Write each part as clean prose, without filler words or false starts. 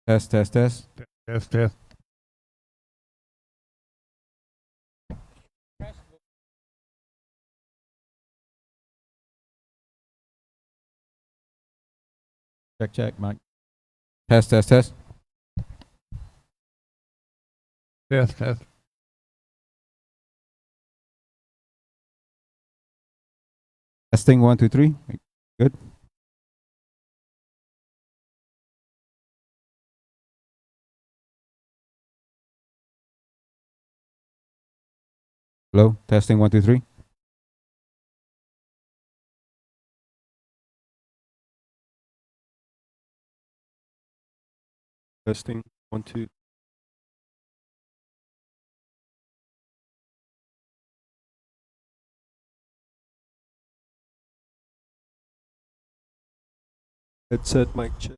Test, test, test. Test, test. Check, check, Mike. Test, test, test. Test, test. Testing 1, 2, 3. Good. Hello. Testing 1, 2, 3. Testing 1, 2. Headset mic check.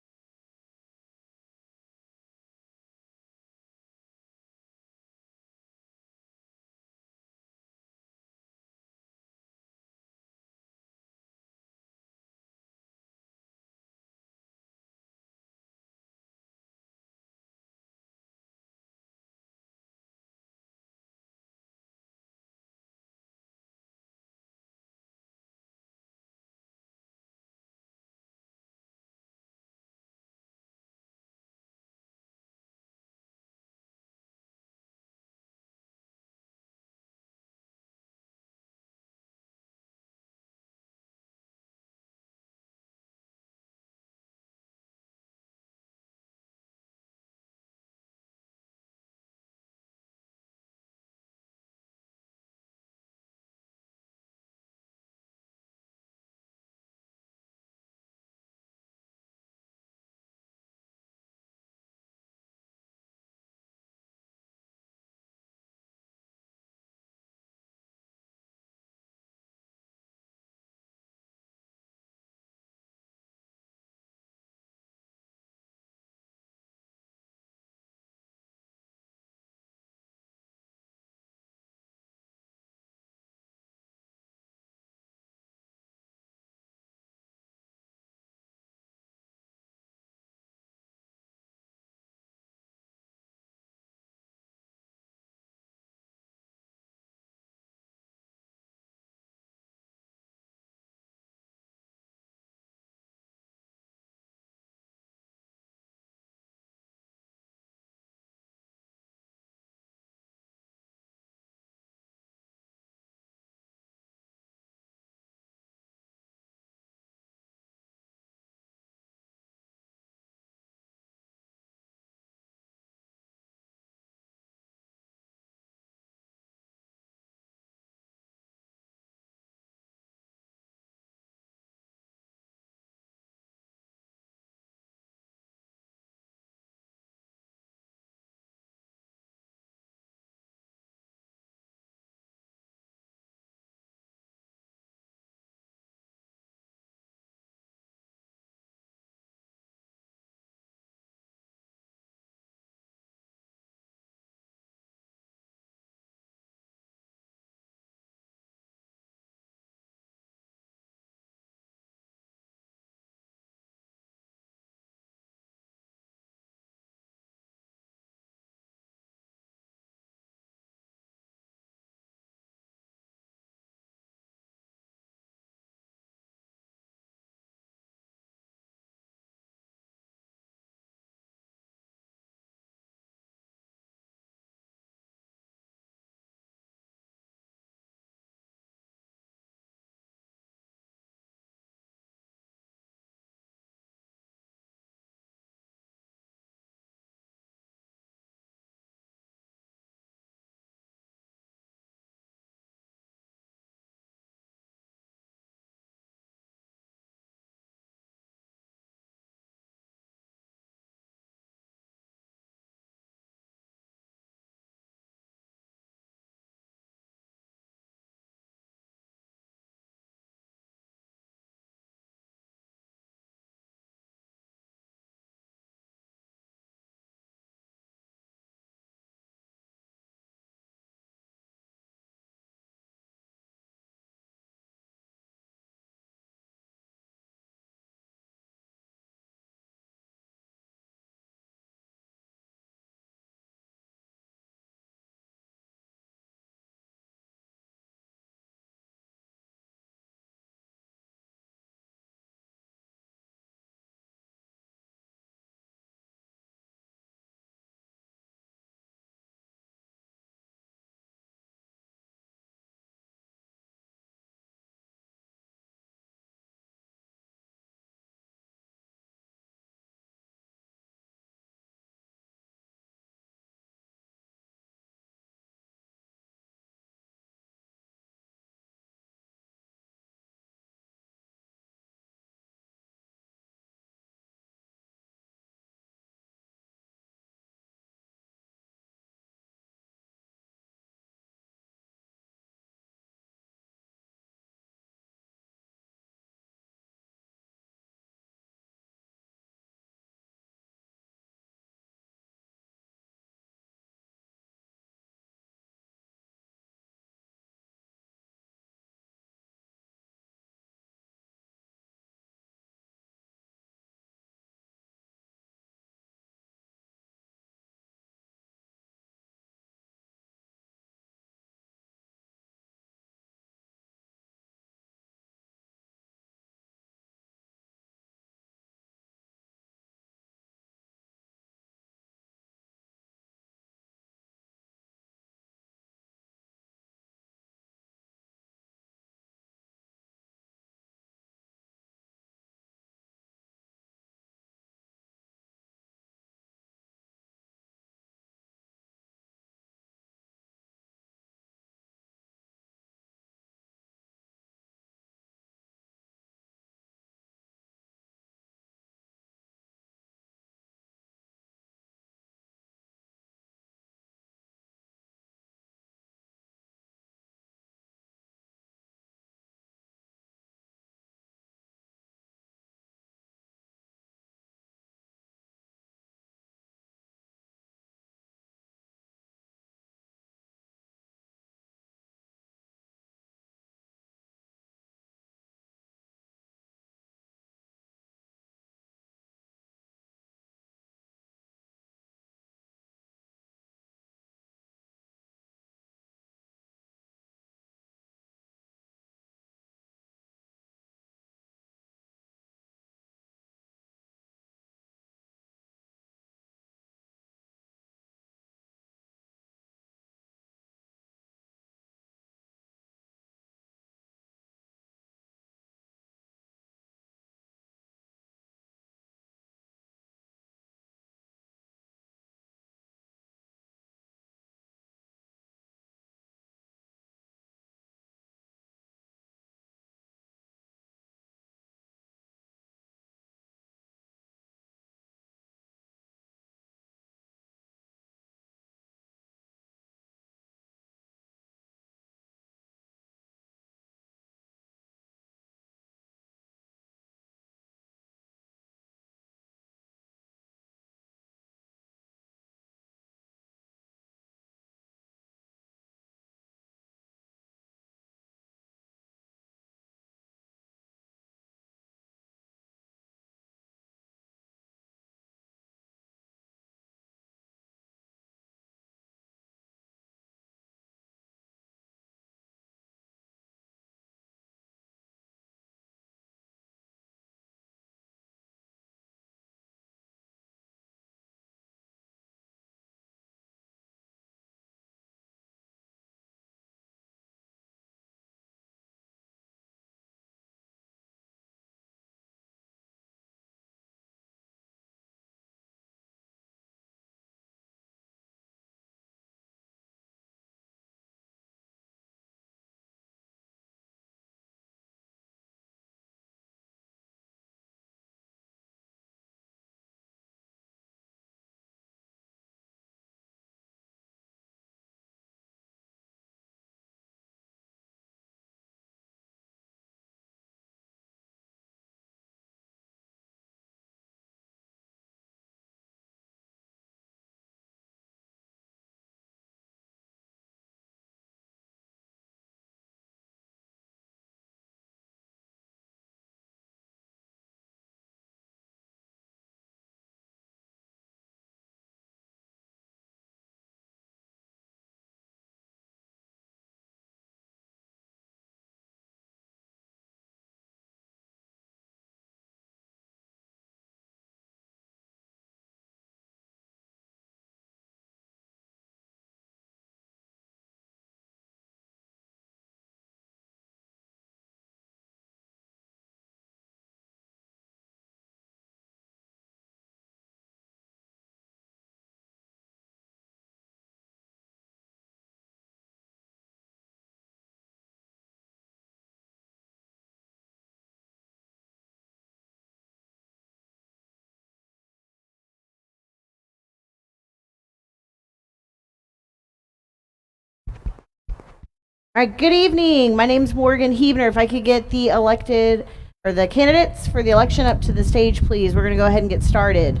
All right, good evening. My name's Morgan Hebner. If I could get the elected or the candidates for the election up to the stage, please. We're going to go ahead and get started.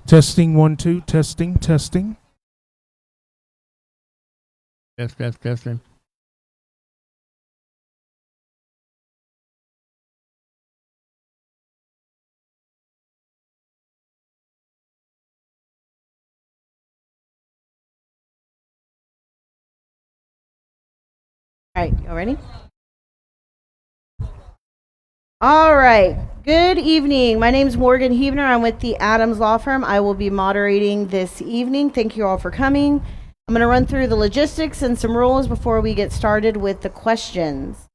Testing 1 2 testing. Testing. All right, you ready? All right. Good evening. My name's Morgan Hebner. I'm with the Adams Law Firm. I will be moderating this evening. Thank you all for coming. I'm going to run through the logistics and some rules before we get started with the questions.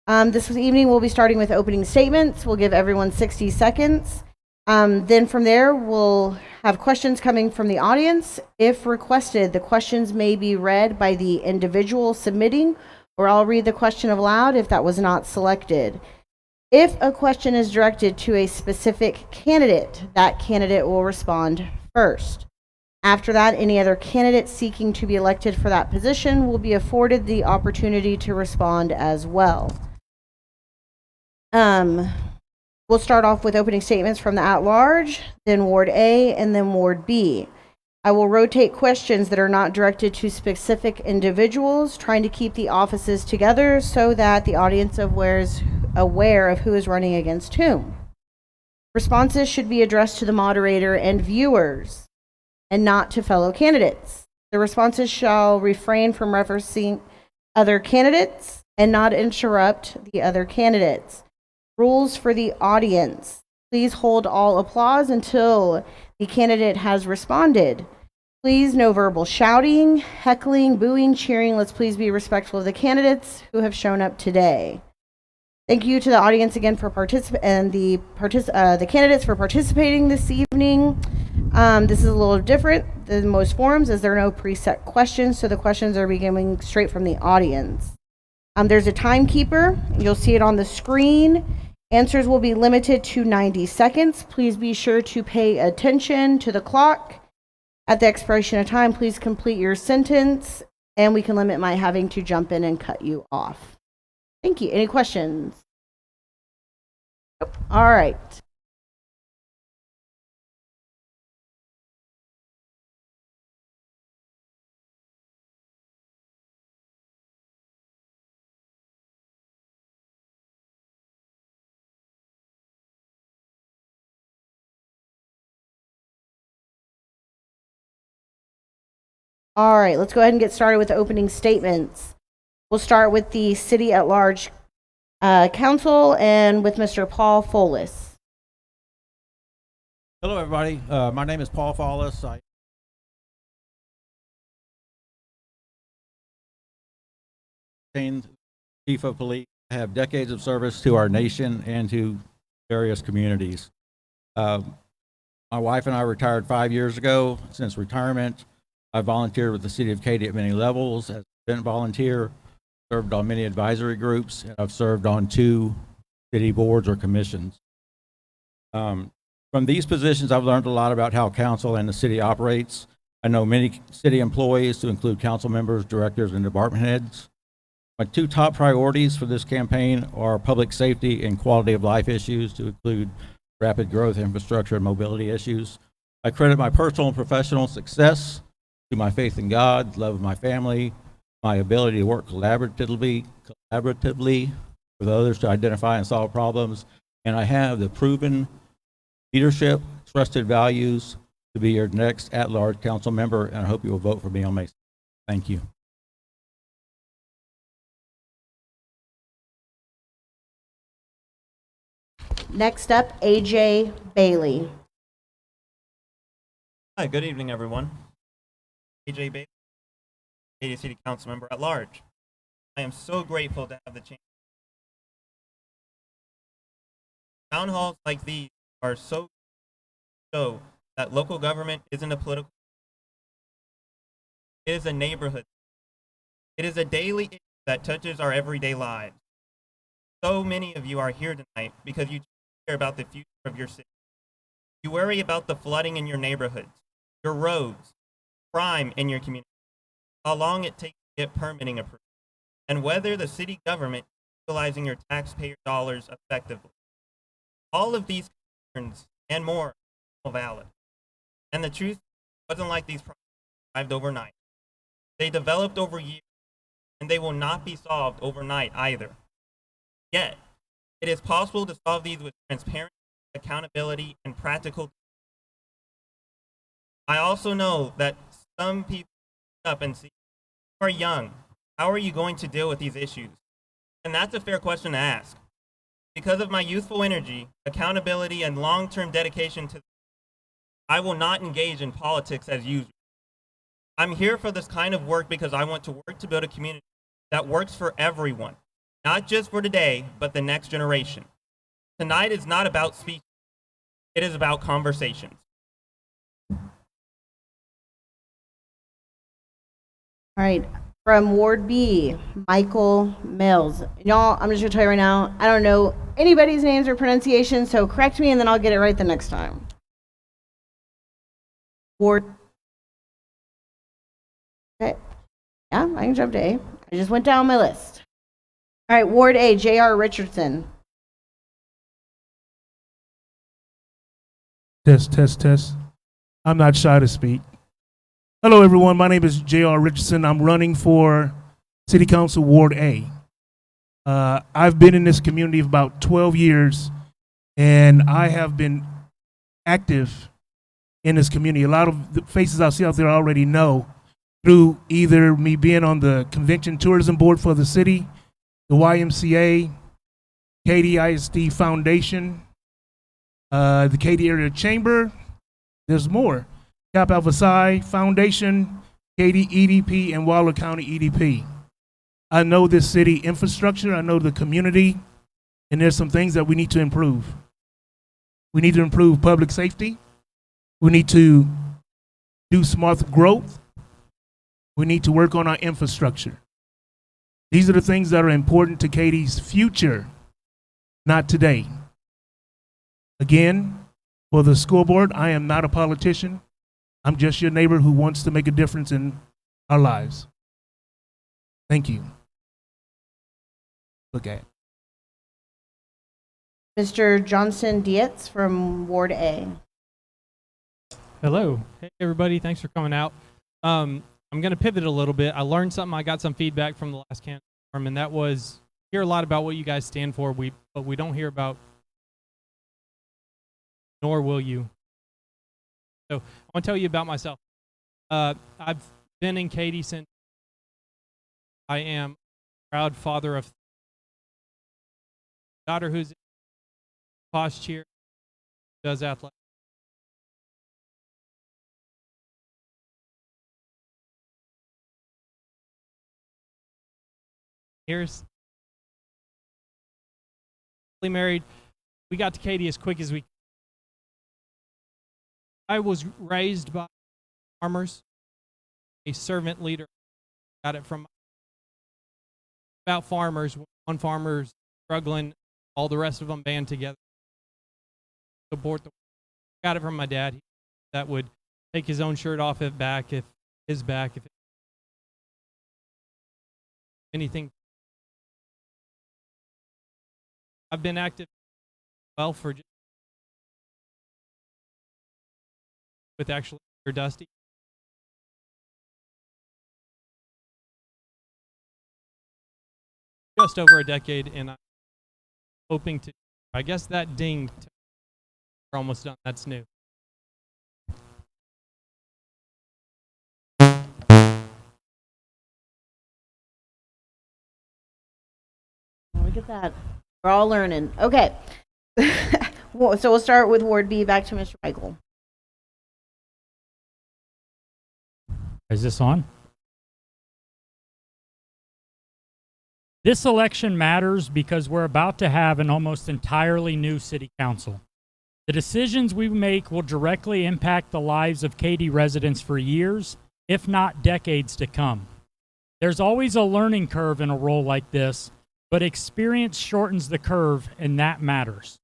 This evening we'll be starting with opening statements. We'll give everyone 60 seconds. Then from there we'll have questions coming from the audience. If requested, the questions may be read by the individual submitting, or I'll read the question aloud if that was not selected. If a question is directed to a specific candidate, that candidate will respond first. After that, any other candidate seeking to be elected for that position will be afforded the opportunity to respond as well. We'll start off with opening statements from the at-large, then Ward A, and then Ward B. I will rotate questions that are not directed to specific individuals, trying to keep the offices together so that the audience aware of who is running against whom. Responses should be addressed to the moderator and viewers, and not to fellow candidates. The responses shall refrain from referencing other candidates and not interrupt the other candidates. Rules for the audience. Please hold all applause until the candidate has responded. Please, no verbal shouting, heckling, booing, cheering. Let's please be respectful of the candidates who have shown up today. Thank you to the audience again for the candidates for participating this evening. This is a little different than most forums, as there are no preset questions, so the questions are beginning straight from the audience. There's a timekeeper. You'll see it on the screen. Answers will be limited to 90 seconds. Please be sure to pay attention to the clock. At the expiration of time, please complete your sentence, and we can limit my having to jump in and cut you off. Thank you. Any questions? Nope. All right. All right, let's go ahead and get started with the opening statements. We'll start with the City at Large Council and with Mr. Paul Follis. Hello, everybody. My name is Paul Follis. I'm Chief of Police. I have decades of service to our nation and to various communities. My wife and I retired 5 years ago. Since retirement, I volunteered with the City of Katy at many levels as an event volunteer, served on many advisory groups, and I've served on 2 city boards or commissions. From these positions, I've learned a lot about how council and the city operates. I know many city employees, to include council members, directors, and department heads. My 2 top priorities for this campaign are public safety and quality of life issues, to include rapid growth, infrastructure, and mobility issues. I credit my personal and professional success to my faith in God, love of my family, my ability to work collaboratively with others to identify and solve problems, and I have the proven leadership, trusted values to be your next at-large council member, and I hope you will vote for me on May 6th. Thank you. Next up, AJ Bailey. Hi, good evening, everyone. AJ Bailey, Katy City Council Member at Large. I am so grateful to have the chance. Town halls like these are so show that local government isn't a political. It is a neighborhood. It is a daily issue that touches our everyday lives. So many of you are here tonight because you care about the future of your city. You worry about the flooding in your neighborhoods, your roads, crime in your community, how long it takes to get permitting approved, and whether the city government is utilizing your taxpayer dollars effectively. All of these concerns and more are valid. And the truth wasn't like these problems arrived overnight. They developed over years, and they will not be solved overnight either. Yet, it is possible to solve these with transparency, accountability, and practical. I also know that some people up and see, you are young. How are you going to deal with these issues? And that's a fair question to ask. Because of my youthful energy, accountability, and long-term dedication to, I will not engage in politics as usual. I'm here for this kind of work because I want to work to build a community that works for everyone, not just for today, but the next generation. Tonight is not about speech. It is about conversations. All right, from Ward B, Michael Meihls. Y'all, I'm just gonna tell you right now, I don't know anybody's names or pronunciation, so correct me and then I'll get it right the next time. Ward. Okay, yeah, I can jump to A. I just went down my list. All right, Ward A, J.R. Richardson. Test, test, test. I'm not shy to speak. Hello, everyone. My name is J.R. Richardson. I'm running for City Council Ward A. I've been in this community for about 12 years, and I have been active in this community. A lot of the faces I see out there I already know through either me being on the Convention Tourism Board for the city, the YMCA, Katy ISD Foundation, the Katy Area Chamber. There's more. Cap Alpha Psi Foundation, Katy EDP, and Waller County EDP. I know this city infrastructure, I know the community, and there's some things that we need to improve. We need to improve public safety. We need to do smart growth. We need to work on our infrastructure. These are the things that are important to Katy's future, not today. Again, for the school board, I am not a politician. I'm just your neighbor who wants to make a difference in our lives. Thank you. Look at Mr. Johnston Dietz from Ward A. Hello. Hey, everybody. Thanks for coming out. I'm going to pivot a little bit. I learned something. I got some feedback from the last candidate forum, and that was hear a lot about what you guys stand for, but we don't hear about, nor will you. So I want to tell you about myself. I've been in Katy since I am a proud father of a daughter who's posh cheer, does athletics. Here's married. We got to Katy as quick as we. I was raised by farmers, a servant leader. Got it from about farmers. One farmer's struggling, all the rest of them band together. Support the. Got it from my dad. That would take his own shirt off if anything. I've been active well for just with actually Mr. Dusty. Just over a decade, and I'm hoping to. I guess that ding. We're almost done. That's new. Look at that. We're all learning. Okay. So we'll start with Ward B. Back to Mr. Michael. Is this on? This election matters because we're about to have an almost entirely new city council. The decisions we make will directly impact the lives of Katy residents for years, if not decades to come. There's always a learning curve in a role like this, but experience shortens the curve, and that matters.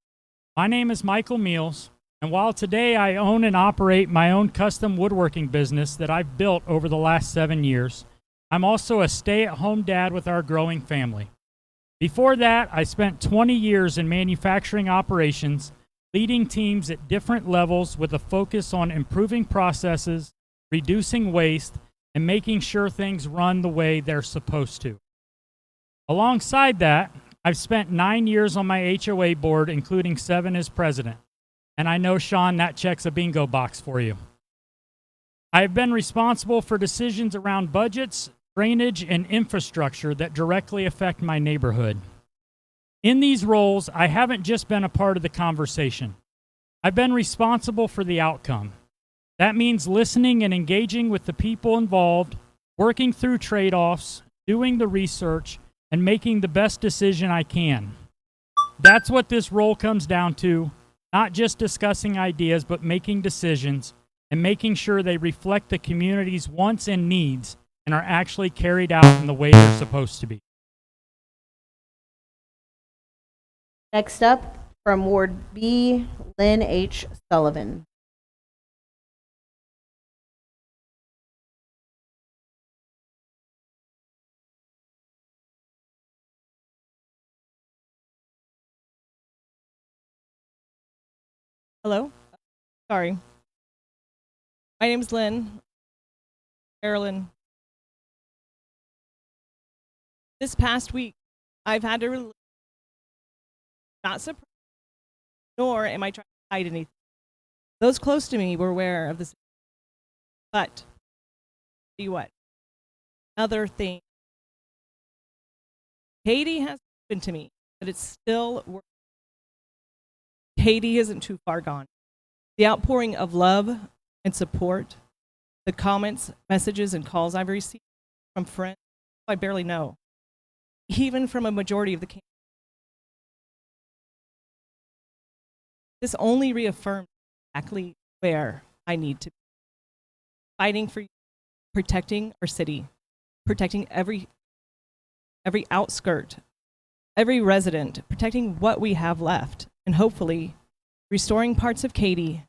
My name is Michael Meihls, and while today I own and operate my own custom woodworking business that I've built over the last 7 years, I'm also a stay-at-home dad with our growing family. Before that, I spent 20 years in manufacturing operations, leading teams at different levels with a focus on improving processes, reducing waste, and making sure things run the way they're supposed to. Alongside that, I've spent 9 years on my HOA board, including 7 as president. And I know, Sean, that checks a bingo box for you. I've been responsible for decisions around budgets, drainage, and infrastructure that directly affect my neighborhood. In these roles, I haven't just been a part of the conversation. I've been responsible for the outcome. That means listening and engaging with the people involved, working through trade-offs, doing the research, and making the best decision I can. That's what this role comes down to, not just discussing ideas, but making decisions and making sure they reflect the community's wants and needs and are actually carried out in the way they're supposed to be. Next up, from Ward B, Lyn H. Sullivan. Hello? Sorry. My name's Lynn. Carolyn. This past week, I've had to not surprise, nor am I trying to hide anything. Those close to me were aware of this. But, tell you what, another thing. Katy has happened to me, but it's still working. Katy isn't too far gone. The outpouring of love and support, the comments, messages, and calls I've received from friends I barely know, even from a majority of the candidates. This only reaffirms exactly where I need to be. Fighting for you, protecting our city, protecting every outskirt, every resident, protecting what we have left, and hopefully restoring parts of Katy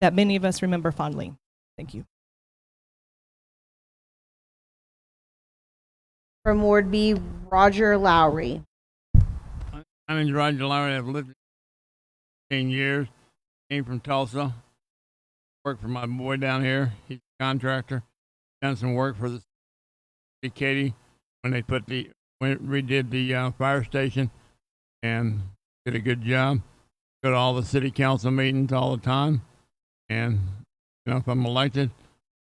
that many of us remember fondly. Thank you. From Ward B, Roger Lowry. My name is Roger Lowry. I've lived 10 years. Came from Tulsa. Worked for my boy down here. He's a contractor. Done some work for the city of Katy when they redid the fire station, and did a good job. Go to all the city council meetings all the time. And, you know, if I'm elected,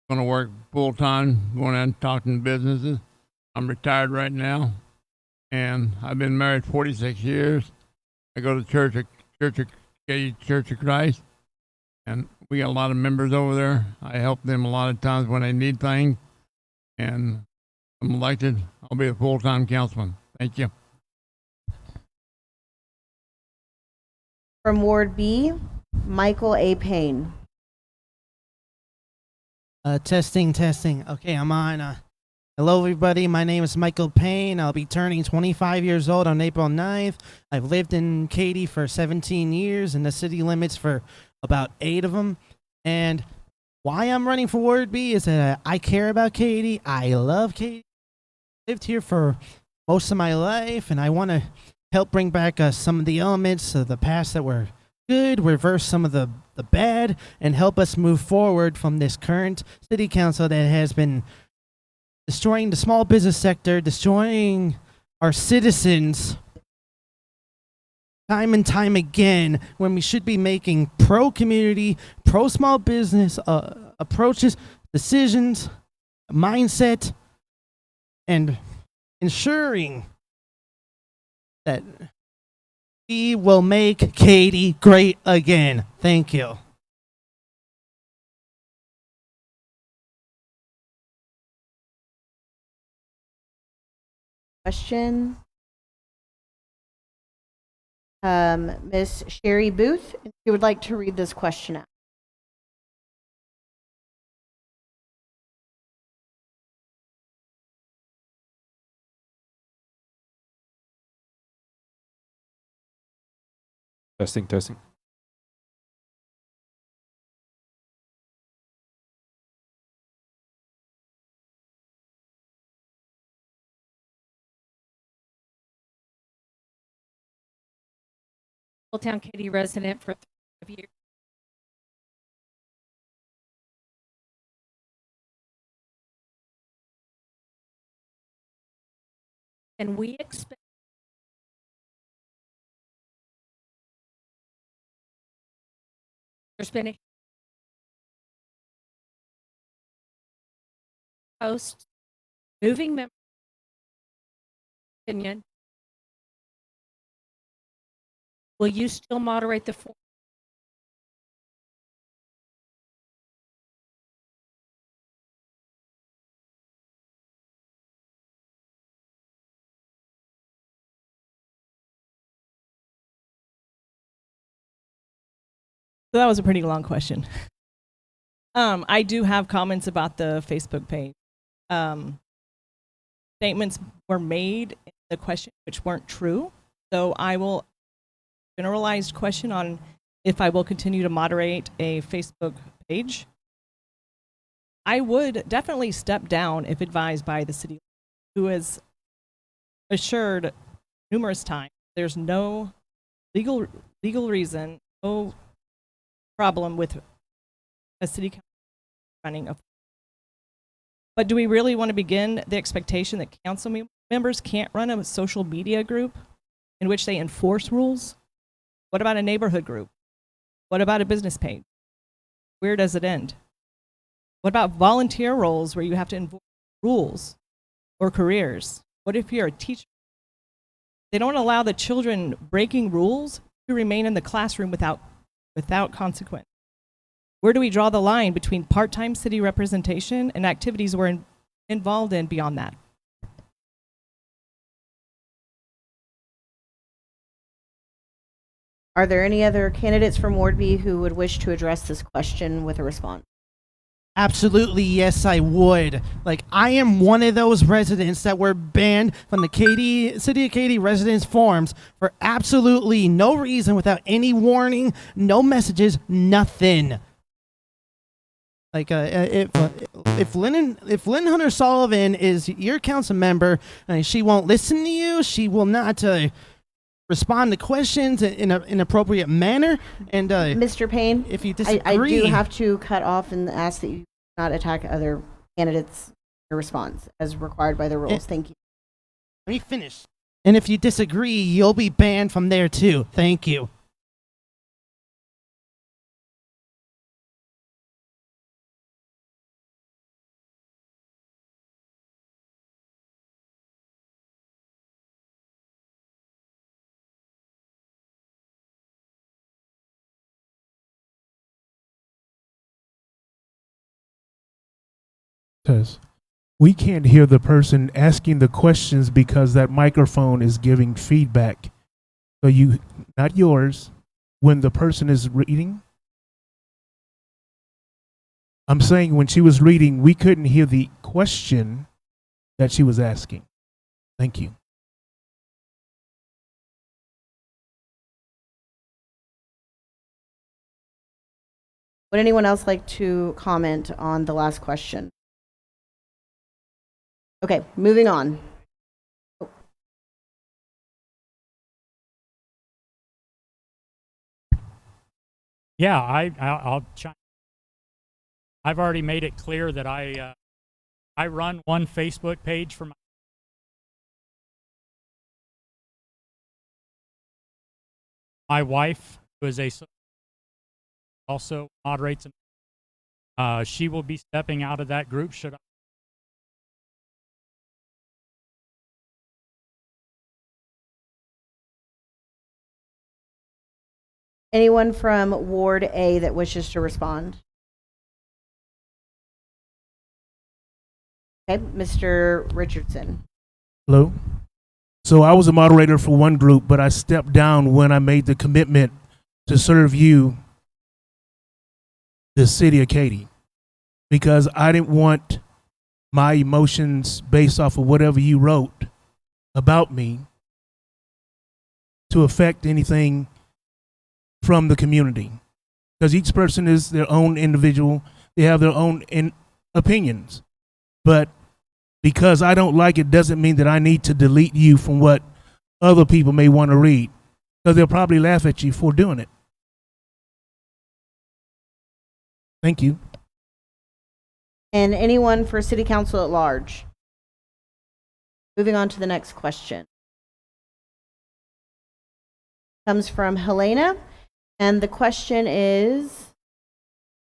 I'm going to work full time, going out and talking to businesses. I'm retired right now, and I've been married 46 years. I go to Church of Christ, and we got a lot of members over there. I help them a lot of times when they need things, and if I'm elected, I'll be a full-time councilman. Thank you. From Ward B, Michael A. Payne. Testing. Okay, I'm on. Hello, everybody. My name is Michael Payne. I'll be turning 25 years old on April 9th. I've lived in Katy for 17 years, in the city limits for about 8 of them. And why I'm running for Ward B is that I care about Katy. I love Katy. Lived here for most of my life, and I want to help bring back some of the elements of the past that were good, reverse some of the bad, and help us move forward from this current city council that has been destroying the small business sector, destroying our citizens time and time again, when we should be making pro-community, pro-small business approaches, decisions, mindset, and ensuring that we will make Katy great again. Thank you. Question. Miss Sherry Booth, if you would like to read this question out. Testing, testing. Town Katy resident for 5 years. And we expect there's been a post moving member opinion. Will you still moderate the forum? So that was a pretty long question. I do have comments about the Facebook page. Statements were made in the question which weren't true. So I will generalized question on if I will continue to moderate a Facebook page. I would definitely step down if advised by the city, who has assured numerous times there's no legal reason, no problem with a city council running a. But do we really want to begin the expectation that council members can't run a social media group in which they enforce rules? What about a neighborhood group? What about a business page? Where does it end? What about volunteer roles where you have to enforce rules or careers? What if you're a teacher? They don't allow the children breaking rules to remain in the classroom without consequence. Where do we draw the line between part-time city representation and activities we're involved in beyond that? Are there any other candidates from Ward B who would wish to address this question with a response? Absolutely, yes, I would. Like, I am one of those residents that were banned from the City of Katy residence forums for absolutely no reason, without any warning, no messages, nothing. Like, if Lyn Hunter Sullivan is your council member, she won't listen to you. She will not respond to questions in an appropriate manner. And Mr. Payne, if you disagree, I do have to cut off and ask that you not attack other candidates' response as required by the rules. Thank you. Let me finish. And if you disagree, you'll be banned from there too. Thank you. We can't hear the person asking the questions because that microphone is giving feedback. So you, not yours, when the person is reading. I'm saying when she was reading, we couldn't hear the question that she was asking. Thank you. Would anyone else like to comment on the last question? Okay, moving on. Yeah, I'll chime. I've already made it clear that I run one Facebook page for my wife, who is also moderates. She will be stepping out of that group should I. Anyone from Ward A that wishes to respond? Okay, Mr. Richardson. Hello. So I was a moderator for one group, but I stepped down when I made the commitment to serve you, the city of Katy, because I didn't want my emotions based off of whatever you wrote about me to affect anything from the community, because each person is their own individual. They have their own opinions, but because I don't like it doesn't mean that I need to delete you from what other people may want to read, because they'll probably laugh at you for doing it. Thank you. And anyone for city council at large? Moving on to the next question. Comes from Helena, and the question is,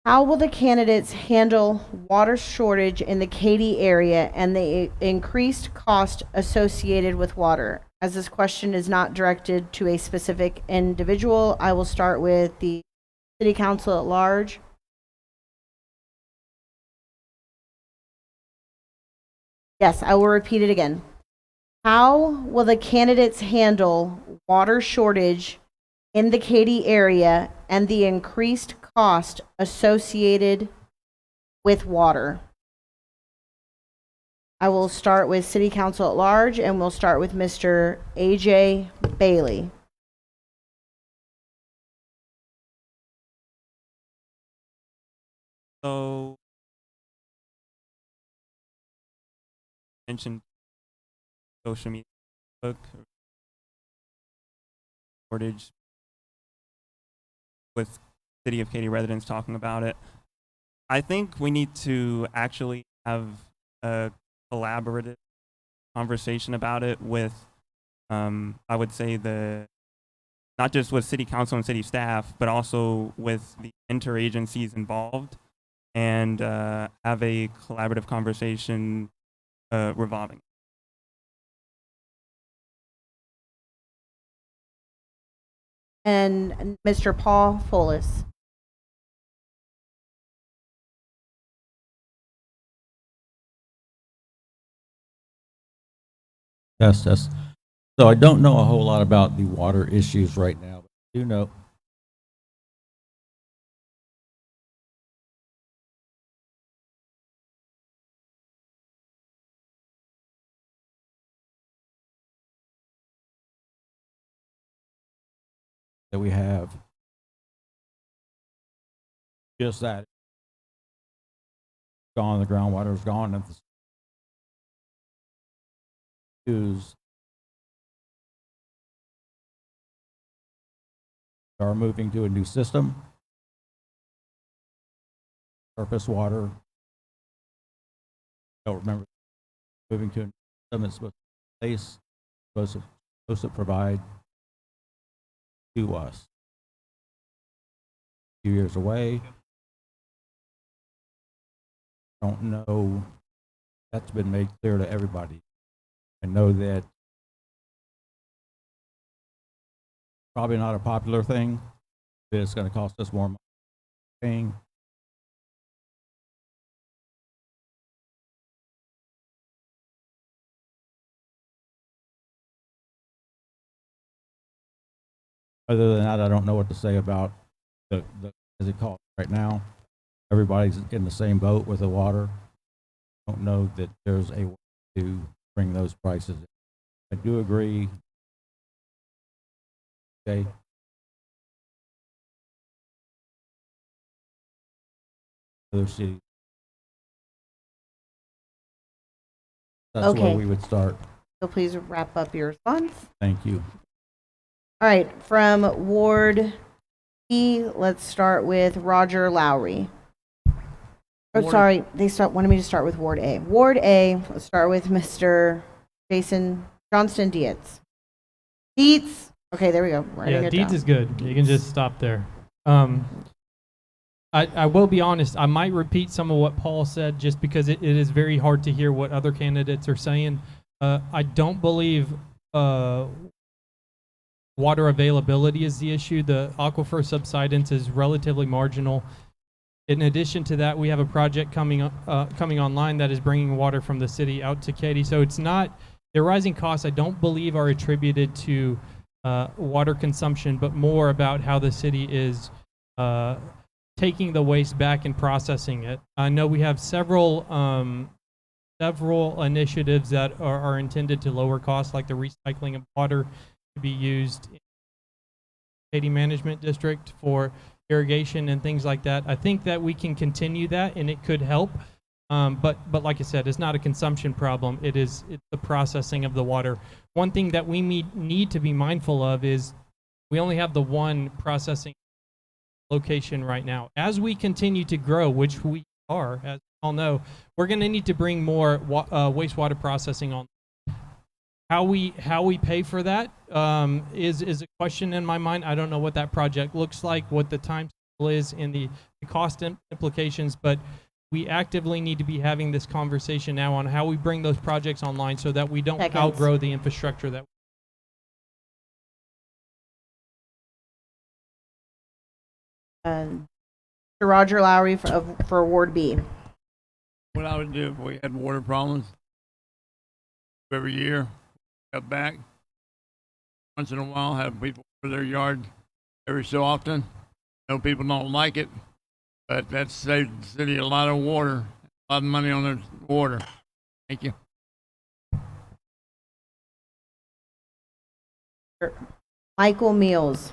how will the candidates handle water shortage in the Katy area and the increased cost associated with water? As this question is not directed to a specific individual, I will start with the city council at large. Yes, I will repeat it again. How will the candidates handle water shortage in the Katy area and the increased cost associated with water? I will start with City Council at large, and we'll start with Mr. A.J. Bailey. So, mentioned social media, book shortage with City of Katy residents talking about it. I think we need to actually have a collaborative conversation about it with, I would say not just with City Council and City staff, but also with the interagencies involved, and have a collaborative conversation revolving. And Mr. Paul Follis. Yes. So I don't know a whole lot about the water issues right now, but I do know that we have just that gone, the groundwater is gone, and the use are moving to a new system. Surface water, I don't remember, moving to a new system that's supposed to provide to us. A few years away. I don't know. That's been made clear to everybody. I know that probably not a popular thing, but it's going to cost us more money paying. Other than that, I don't know what to say about the as it calls right now. Everybody's in the same boat with the water. I don't know that there's a way to bring those prices in. I do agree. Okay. Other cities. That's Okay. where we would start. So please wrap up your response. Thank you. All right, from Ward B, let's start with Roger Lowry. Oh, Ward- sorry, they wanted me to start with Ward A. Ward A, let's start with Mr. Johnston Dietz. Dietz. Okay, there we go. Writing Yeah, it Deeds down. is good. You can just stop there. I will be honest. I might repeat some of what Paul said just because it is very hard to hear what other candidates are saying. I don't believe water availability is the issue. The aquifer subsidence is relatively marginal. In addition to that, we have a project coming online that is bringing water from the city out to Katy. So it's not the rising costs. I don't believe are attributed to water consumption, but more about how the city is taking the waste back and processing it. I know we have several initiatives that are intended to lower costs, like the recycling of water to be used in Katy Management District for irrigation and things like that. I think that we can continue that, and it could help. But like I said, it's not a consumption problem. It's the processing of the water. One thing that we need to be mindful of is we only have the one processing location right now. As we continue to grow, which we are, as we all know, we're going to need to bring more wastewater processing on. How we pay for that is a question in my mind. I don't know what that project looks like, what the time scale is, and the cost implications, but we actively need to be having this conversation now on how we bring those projects online so that we don't outgrow the infrastructure that. Roger Lowry for Ward B. What I would do if we had water problems every year, cut back. Once in a while, have people for their yard every so often. I know people don't like it, but that saved the city a lot of water, a lot of money on their water. Thank you. Michael Meihls.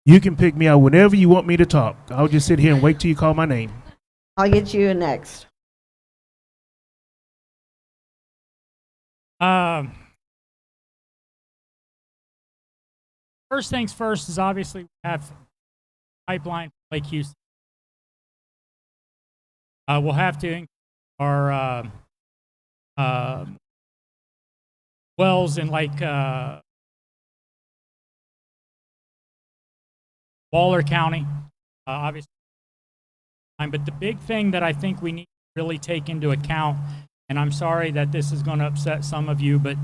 You can pick me out whenever you want me to talk. I'll just sit here and wait till you call my name. I'll get you next. First things first is obviously we have pipeline for Lake Houston. We'll have to increase our wells in Lake Waller County, obviously. But the big thing that I think we need to really take into account, and I'm sorry that this is going to upset some of you, but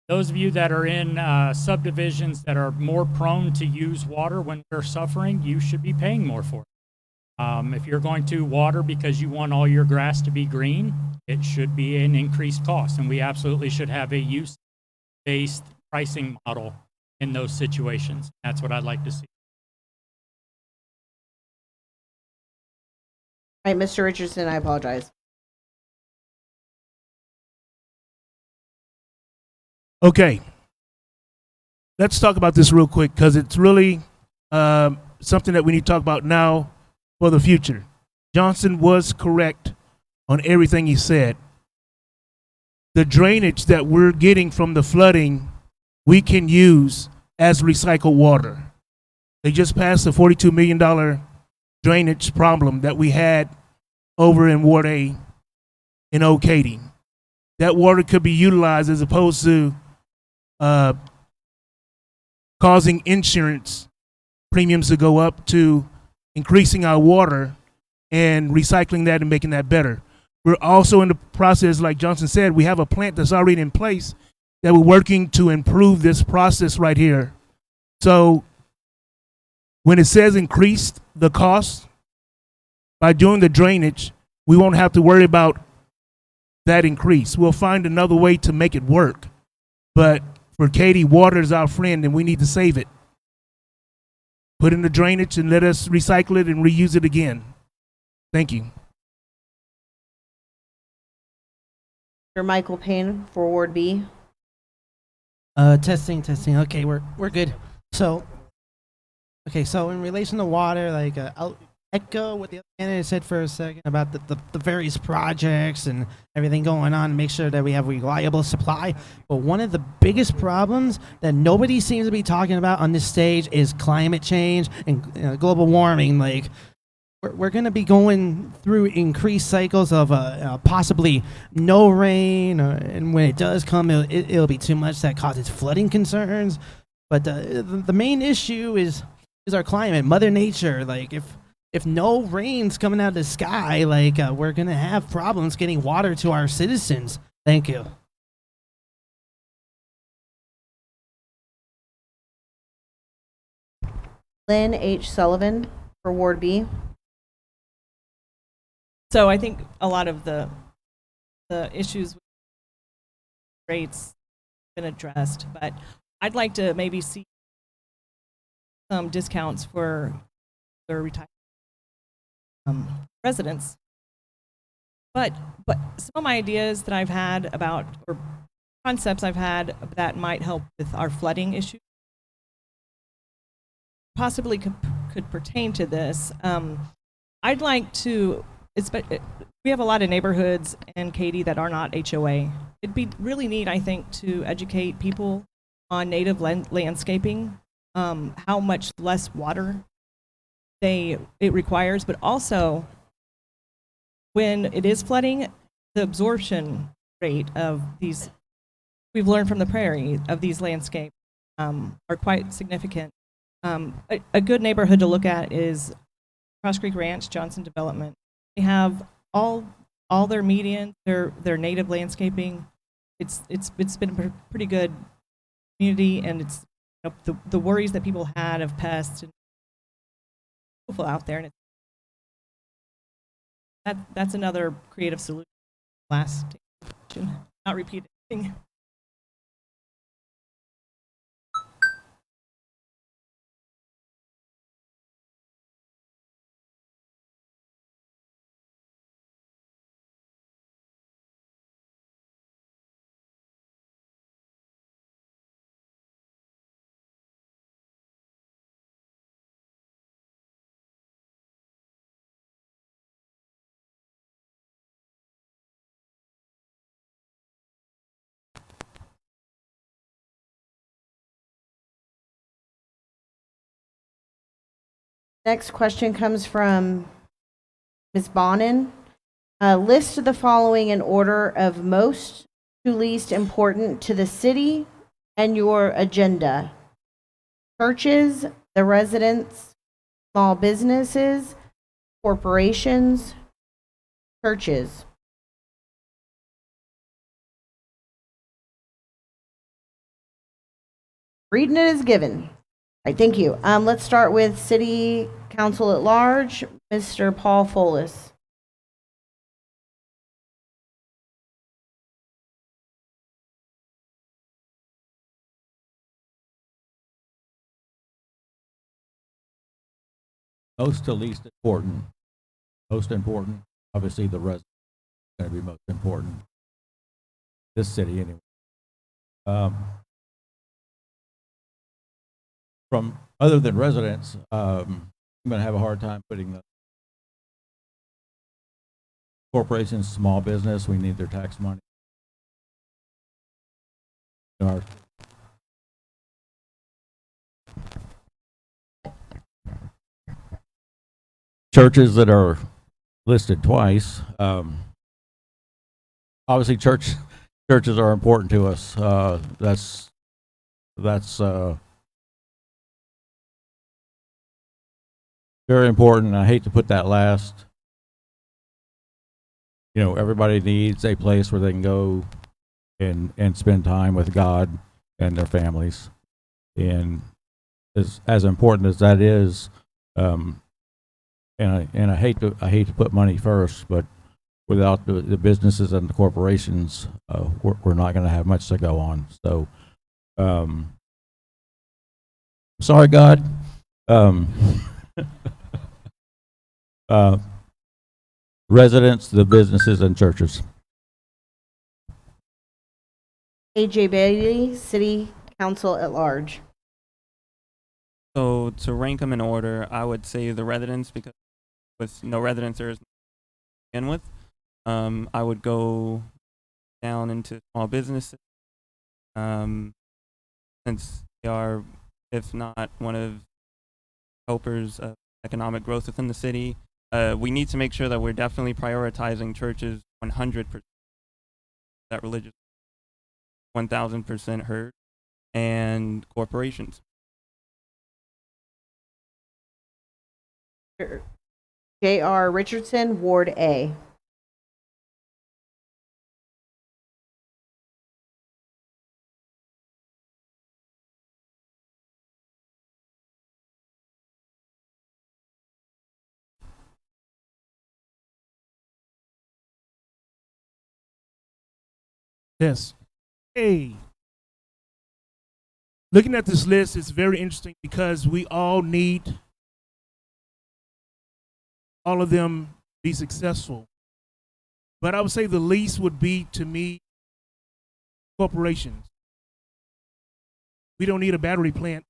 those of you that are in subdivisions that are more prone to use water when we're suffering, you should be paying more for it. If you're going to water because you want all your grass to be green, it should be an increased cost, and we absolutely should have a use-based pricing model in those situations. That's what I'd like to see. All right, Mr. Richardson, I apologize. Okay. Let's talk about this real quick because it's really something that we need to talk about now for the future. Johnston was correct on everything he said. The drainage that we're getting from the flooding, we can use as recycled water. They just passed the $42 million drainage problem that we had over in Ward A in Old Katy. That water could be utilized as opposed to causing insurance premiums to go up to increasing our water and recycling that and making that better. We're also in the process, like Johnston said, we have a plant that's already in place that we're working to improve this process right here. So when it says increased the cost, by doing the drainage, we won't have to worry about that increase. We'll find another way to make it work. But for Katy, water is our friend and we need to save it. Put in the drainage and let us recycle it and reuse it again. Thank you. Mr. Michael Payne for Ward B. Testing. Okay, we're good. So Okay, so in relation to water, like I'll echo what the other candidate said for a second about the various projects and everything going on and make sure that we have reliable supply. But one of the biggest problems that nobody seems to be talking about on this stage is climate change and global warming. Like, we're going to be going through increased cycles of possibly no rain, and when it does come, it'll be too much that causes flooding concerns. But the main issue is our climate, Mother Nature. Like, if no rain's coming out of the sky, like we're going to have problems getting water to our citizens. Thank you. Lyn H. Sullivan for Ward B. So I think a lot of the issues with rates have been addressed, but I'd like to maybe see some discounts for their retired residents. But some of my ideas that I've had about, or concepts I've had that might help with our flooding issue possibly could pertain to this. I'd like to, we have a lot of neighborhoods in Katy that are not HOA. It'd be really neat, I think, to educate people on native landscaping, how much less water it requires, but also when it is flooding, the absorption rate of these, we've learned from the prairie, of these landscapes are quite significant. A good neighborhood to look at is Cross Creek Ranch, Johnston Development. They have all their median, their native landscaping. It's been a pretty good community, and it's, you know, the worries that people had of pests and beautiful out there, and that's another creative solution. Last, not repeat anything. Next question comes from Ms. Bonin. List the following in order of most to least important to the city and your agenda: churches, the residents, small businesses, corporations, churches. Reading it as given. All right, thank you. Let's start with City Council at Large, Mr. Paul Follis. Most to least important. Most important, obviously the resident is going to be most important. This city anyway. From other than residents, I'm going to have a hard time putting the corporations, small business. We need their tax money. Our churches that are listed twice. Obviously, churches are important to us. That's very important. I hate to put that last. You know, everybody needs a place where they can go and spend time with God and their families. And as important as that is, and I hate to put money first, but without the businesses and the corporations, we're not going to have much to go on. So, sorry, God. Residents, the businesses, and churches. AJ Bailey, City Council at Large. So to rank them in order, I would say the residents, because with no residents there is no to begin with. I would go down into small businesses, since they are, if not one of the helpers of economic growth within the city. We need to make sure that we're definitely prioritizing churches 100%. That religious 1,000% heard, and corporations. J.R. Richardson, Ward A. Yes. Hey. Looking at this list, it's very interesting because we all need all of them be successful. But I would say the least would be, to me, corporations. We don't need a battery plant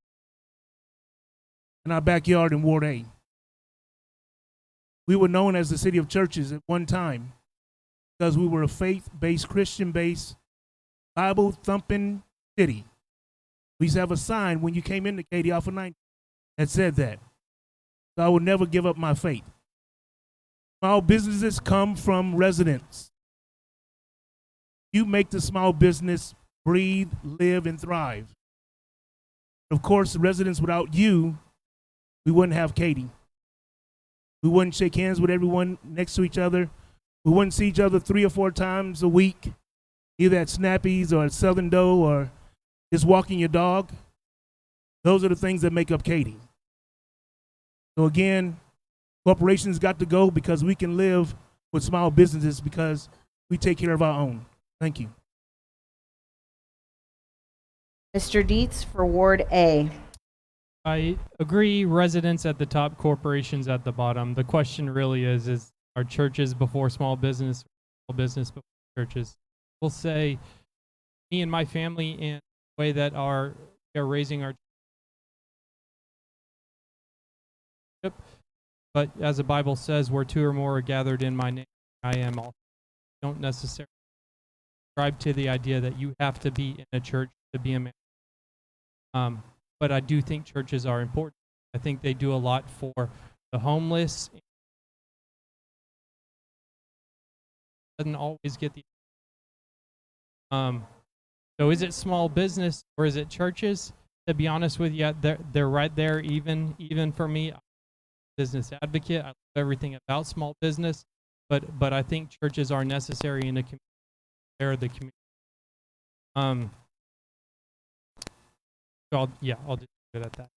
in our backyard in Ward A. We were known as the city of churches at one time because we were a faith-based, Christian-based, Bible-thumping city. We used to have a sign when you came into Katy off of 90 that said that. So I would never give up my faith. Small businesses come from residents. You make the small business breathe, live, and thrive. Of course, residents, without you, we wouldn't have Katy. We wouldn't shake hands with everyone next to each other. We wouldn't see each other 3 or 4 times a week, either at Snappy's or at Southern Doe or just walking your dog. Those are the things that make up Katy. So again, corporations got to go because we can live with small businesses because we take care of our own. Thank you. Mr. Dietz for Ward A. I agree, residents at the top, corporations at the bottom. The question really is are churches before small business, or small business before churches? We'll say, me and my family, in the way that we are raising our children. But as the Bible says, where 2 or more are gathered in my name, I am also. Don't necessarily subscribe to the idea that you have to be in a church to be a man. But I do think churches are important. I think they do a lot for the homeless. Doesn't always get the. So is it small business or is it churches? To be honest with you, they're right there. Even for me, I'm a business advocate. I love everything about small business, but I think churches are necessary in the community. They're the community. So I'll just leave it at that.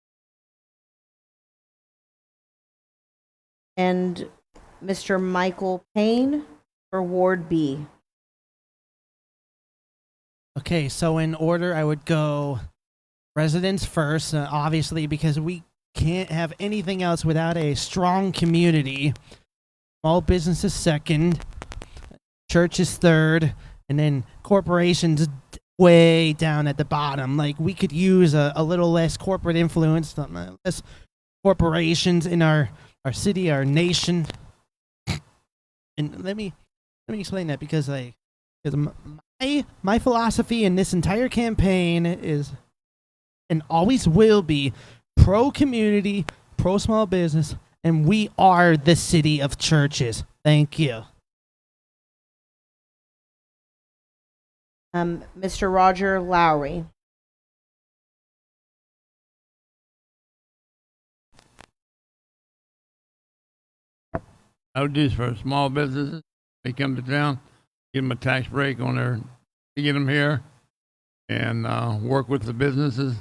And Mr. Michael Payne for Ward B. Okay, so in order, I would go residents first, obviously, because we can't have anything else without a strong community. Small businesses second, church is third, and then corporations way down at the bottom. Like, we could use a little less corporate influence, less corporations in our city, our nation. And let me explain that because my philosophy in this entire campaign is and always will be pro-community, pro-small business, and we are the city of churches. Thank you. Mr. Roger Lowry. I would do this for small businesses. They come to town, give them a tax break on their, to get them here, and work with the businesses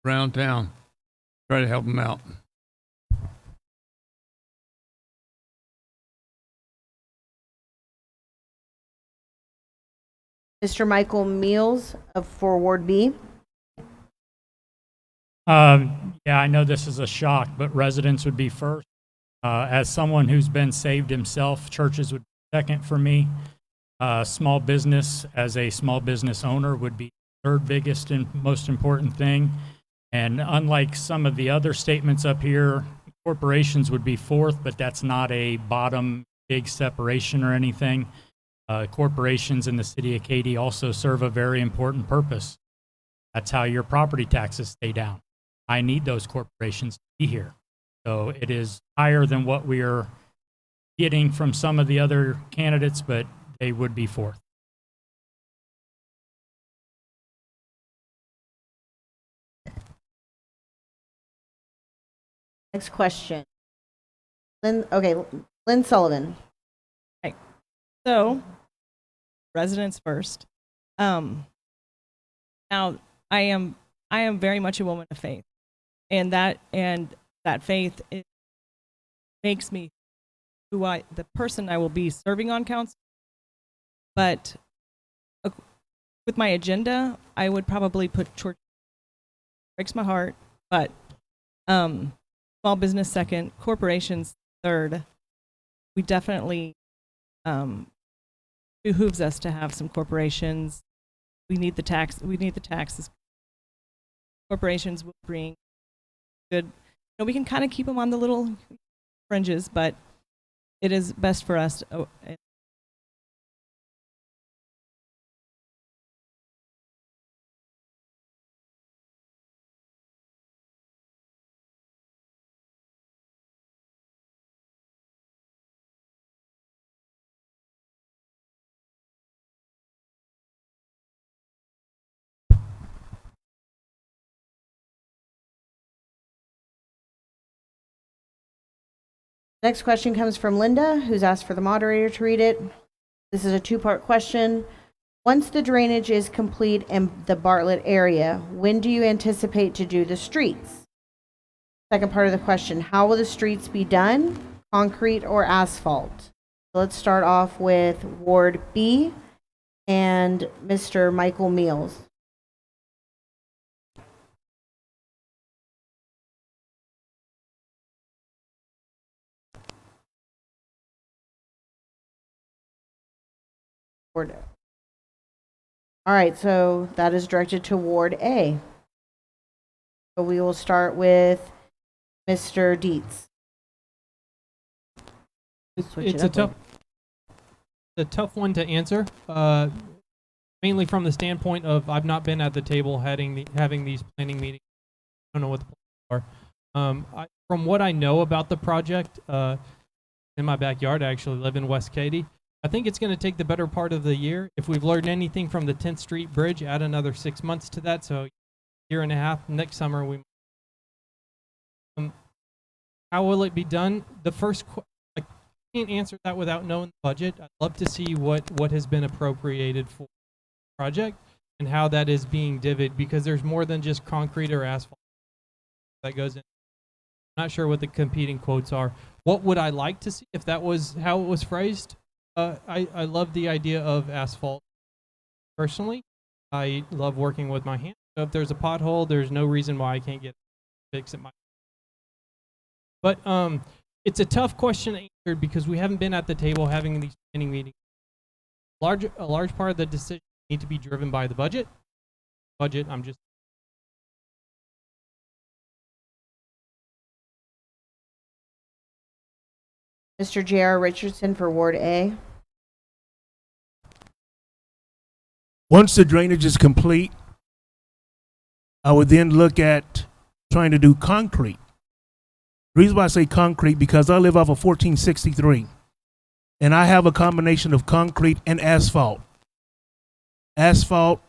around town. Try to help them out. Mr. Michael Meihls for Ward B. Yeah, I know this is a shock, but residents would be first. As someone who's been saved himself, churches would be second for me. Small business, as a small business owner, would be third biggest and most important thing. And unlike some of the other statements up here, corporations would be fourth, but that's not a bottom big separation or anything. Corporations in the city of Katy also serve a very important purpose. That's how your property taxes stay down. I need those corporations to be here. So it is higher than what we are getting from some of the other candidates, but they would be fourth. Next question. Lyn Sullivan. Right. So, residents first. Now, I am very much a woman of faith, and that faith makes me the person I will be serving on council. But with my agenda, I would probably put church. Breaks my heart, but small business second, corporations third. We definitely behooves us to have some corporations. We need the taxes. Corporations will bring good. We can kind of keep them on the little fringes, but it is best for us to. Next question comes from Linda, who's asked for the moderator to read it. This is a two-part question. Once the drainage is complete in the Bartlett area, when do you anticipate to do the streets? Second part of the question, how will the streets be done? Concrete or asphalt? Let's start off with Ward B and Mr. Michael Meihls. Ward. All right, so that is directed to Ward A. So we will start with Mr. Dietz. It's a tough one to answer, mainly from the standpoint of I've not been at the table having these planning meetings. I don't know what the plans are. From what I know about the project, in my backyard, I actually live in West Katy. I think it's going to take the better part of the year. If we've learned anything from the 10th Street Bridge, add another 6 months to that. So, year and a half. Next summer, we. How will it be done? The first, I can't answer that without knowing the budget. I'd love to see what has been appropriated for the project and how that is being divvied, because there's more than just concrete or asphalt that goes in. I'm not sure what the competing quotes are. What would I like to see if that was how it was phrased? I love the idea of asphalt. Personally, I love working with my hands. So if there's a pothole, there's no reason why I can't get fixed at my. But it's a tough question to answer because we haven't been at the table having these planning meetings. A large part of the decision need to be driven by the budget. I'm just. Mr. J.R. Richardson for Ward A. Once the drainage is complete, I would then look at trying to do concrete. The reason why I say concrete, because I live off of 1463, and I have a combination of concrete and asphalt. Asphalt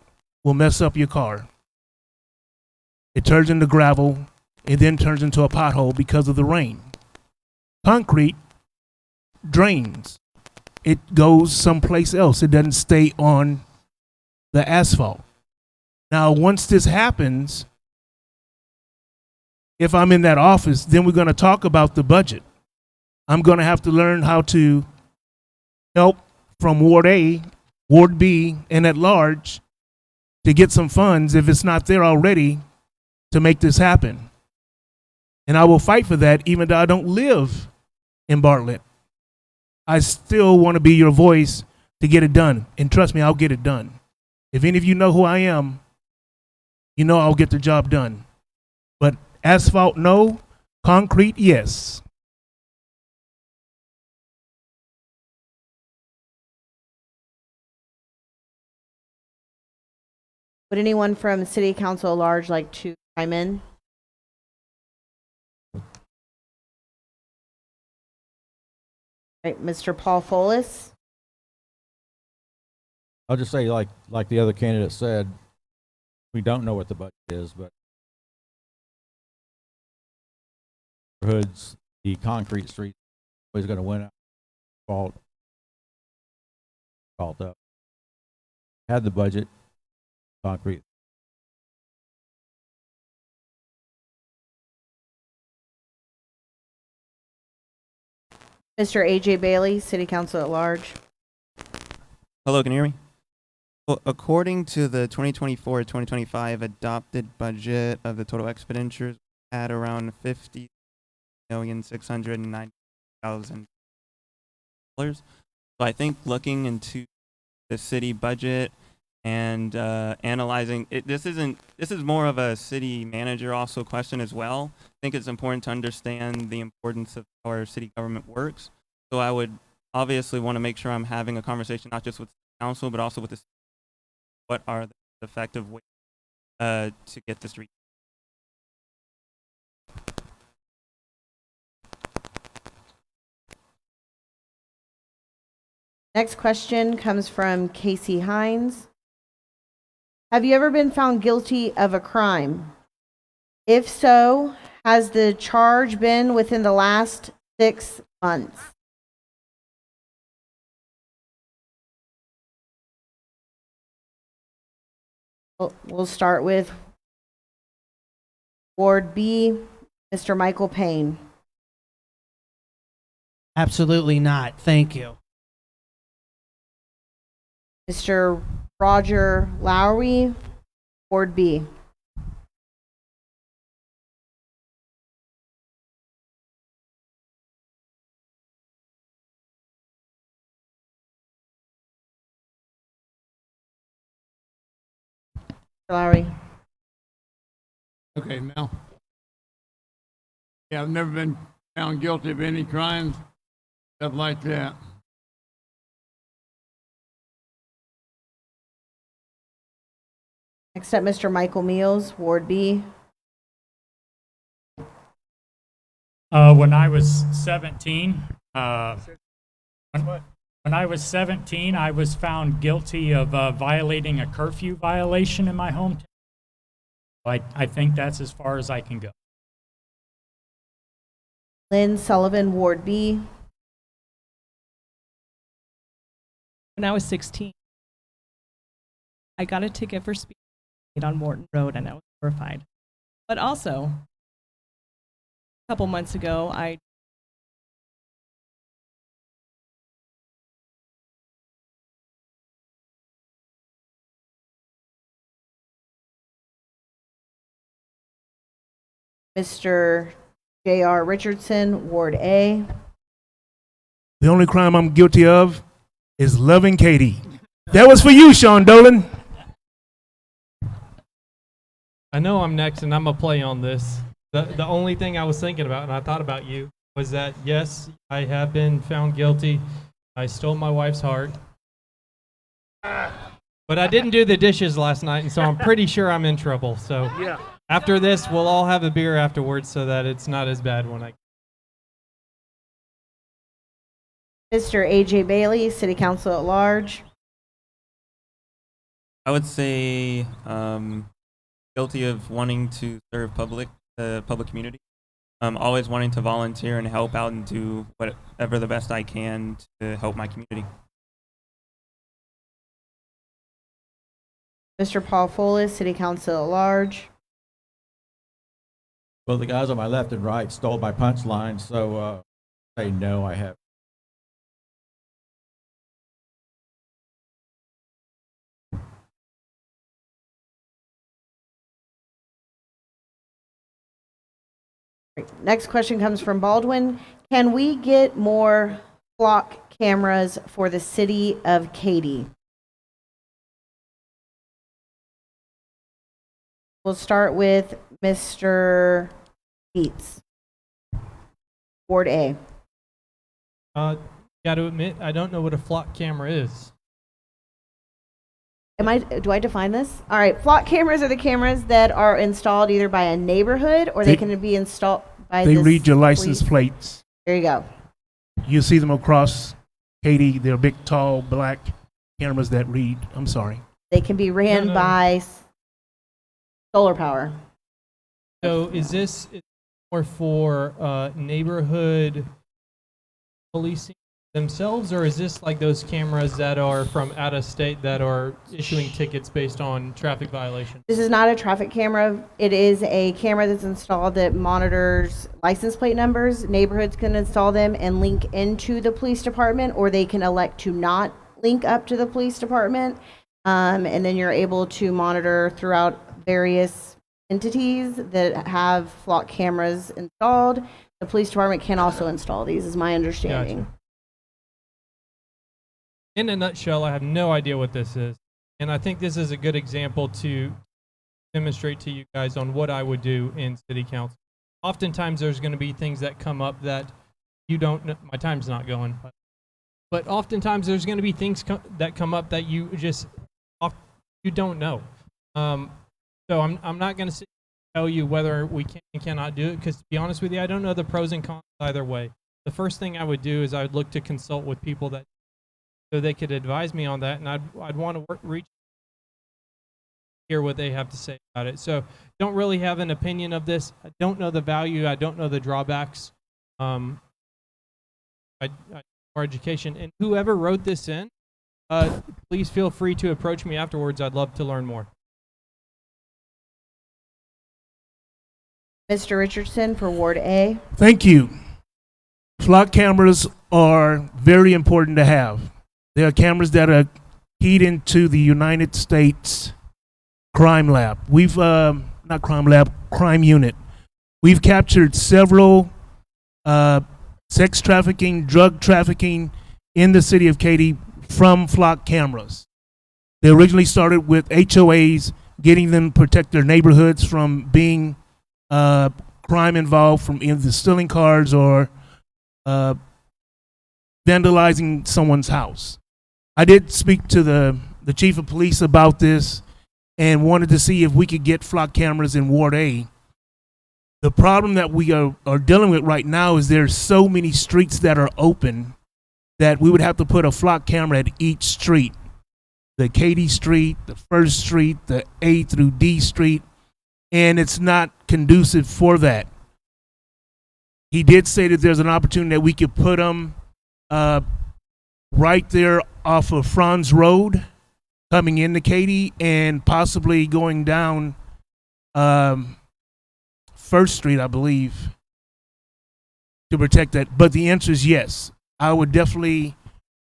will mess up your car. It turns into gravel, and then turns into a pothole because of the rain. Concrete drains. It goes someplace else. It doesn't stay on the asphalt. Now, once this happens, if I'm in that office, then we're going to talk about the budget. I'm going to have to learn how to help from Ward A, Ward B, and at large to get some funds, if it's not there already, to make this happen. And I will fight for that, even though I don't live in Bartlett. I still want to be your voice to get it done. And trust me, I'll get it done. If any of you know who I am, you know I'll get the job done. but asphalt no, concrete yes. Would anyone from City Council at large like to chime in? Right, Mr. Paul Follis. I'll just say, like the other candidate said, we don't know what the budget is, but neighborhoods, the concrete street is going to win out. Fault up. Had the budget, concrete. Mr. AJ Bailey, City Council at large. Hello, can you hear me? Well, according to the 2024-2025 adopted budget of the total expenditures, at around $50,690,000. So I think looking into the city budget and analyzing it, this is more of a city manager also question as well. I think it's important to understand the importance of how our city government works. So I would obviously want to make sure I'm having a conversation not just with the council but also with the city. What are the effective ways to get this reached? Next question comes from Casey Hines. Have you ever been found guilty of a crime? If so, has the charge been within the last 6 months? We'll start with Ward B, Mr. Michael Payne. Absolutely not. Thank you. Mr. Roger Lowry, Ward B. Lowry. Okay, Mel. Yeah, I've never been found guilty of any crimes, stuff like that. Next up, Mr. Michael Meihls, Ward B. When I was 17, when I was 17, I was found guilty of violating a curfew violation in my hometown. I think that's as far as I can go. Lyn Sullivan, Ward B. When I was 16, I got a ticket for speeding on Morton Road, and I was horrified. But also, a couple months ago, Mr. J.R. Richardson, Ward A. The only crime I'm guilty of is loving Katy. That was for you, Sean Dolan. I know I'm next, and I'm going to play on this. The only thing I was thinking about, and I thought about you, was that, yes, I have been found guilty. I stole my wife's heart. But I didn't do the dishes last night, and so I'm pretty sure I'm in trouble. So yeah. After this, we'll all have a beer afterwards so that it's not as bad when I... Mr. A.J. Bailey, City Council at large. I would say guilty of wanting to serve the public community. Always wanting to volunteer and help out and do whatever the best I can to help my community. Mr. Paul Follis, City Council at large. Well, the guys on my left and right stole my punchline, so say no, I have. Next question comes from Baldwin. Can we get more flock cameras for the city of Katy? We'll start with Mr. Dietz, Ward A. Got to admit, I don't know what a flock camera is. Do I define this? All right, flock cameras are the cameras that are installed either by a neighborhood or they can be installed by They the read your license police. plates. There you go. You see them across Katy. They're big, tall, black cameras that read. I'm sorry. They can be ran No. by solar power. So is this more for neighborhood policing themselves, or is this like those cameras that are from out of state that are issuing tickets based on traffic violation? This is not a traffic camera. It is a camera that's installed that monitors license plate numbers. Neighborhoods can install them and link into the police department, or they can elect to not link up to the police department. And then you're able to monitor throughout various entities that have flock cameras installed. The police department can also install these, is my understanding. Gotcha. In a nutshell, I have no idea what this is. And I think this is a good example to demonstrate to you guys on what I would do in city council. Oftentimes there's going to be things that come up that you don't know. My time's not going. But oftentimes there's going to be things that come up that you just you don't know. So I'm not going to tell you whether we can and cannot do it, because to be honest with you, I don't know the pros and cons either way. The first thing I would do is I would look to consult with people that so they could advise me on that, and I'd want to reach hear what they have to say about it. So don't really have an opinion of this. I don't know the value. I don't know the drawbacks. For education, and whoever wrote this in, please feel free to approach me afterwards. I'd love to learn more. Mr. Richardson for Ward A. Thank you. Flock cameras are very important to have. They are cameras that are keyed into the United States crime lab. We've, not crime lab, crime unit. We've captured several sex trafficking, drug trafficking in the city of Katy from flock cameras. They originally started with HOAs, getting them to protect their neighborhoods from being crime involved, from either stealing cars or vandalizing someone's house. I did speak to the chief of police about this and wanted to see if we could get flock cameras in Ward A. The problem that we are dealing with right now is there's so many streets that are open that we would have to put a flock camera at each street. The Katy Street, the First Street, the A through D Street, and it's not conducive for that. He did say that there's an opportunity that we could put them right there off of Franz Road, coming into Katy, and possibly going down First Street, I believe, to protect that. But the answer is yes. I would definitely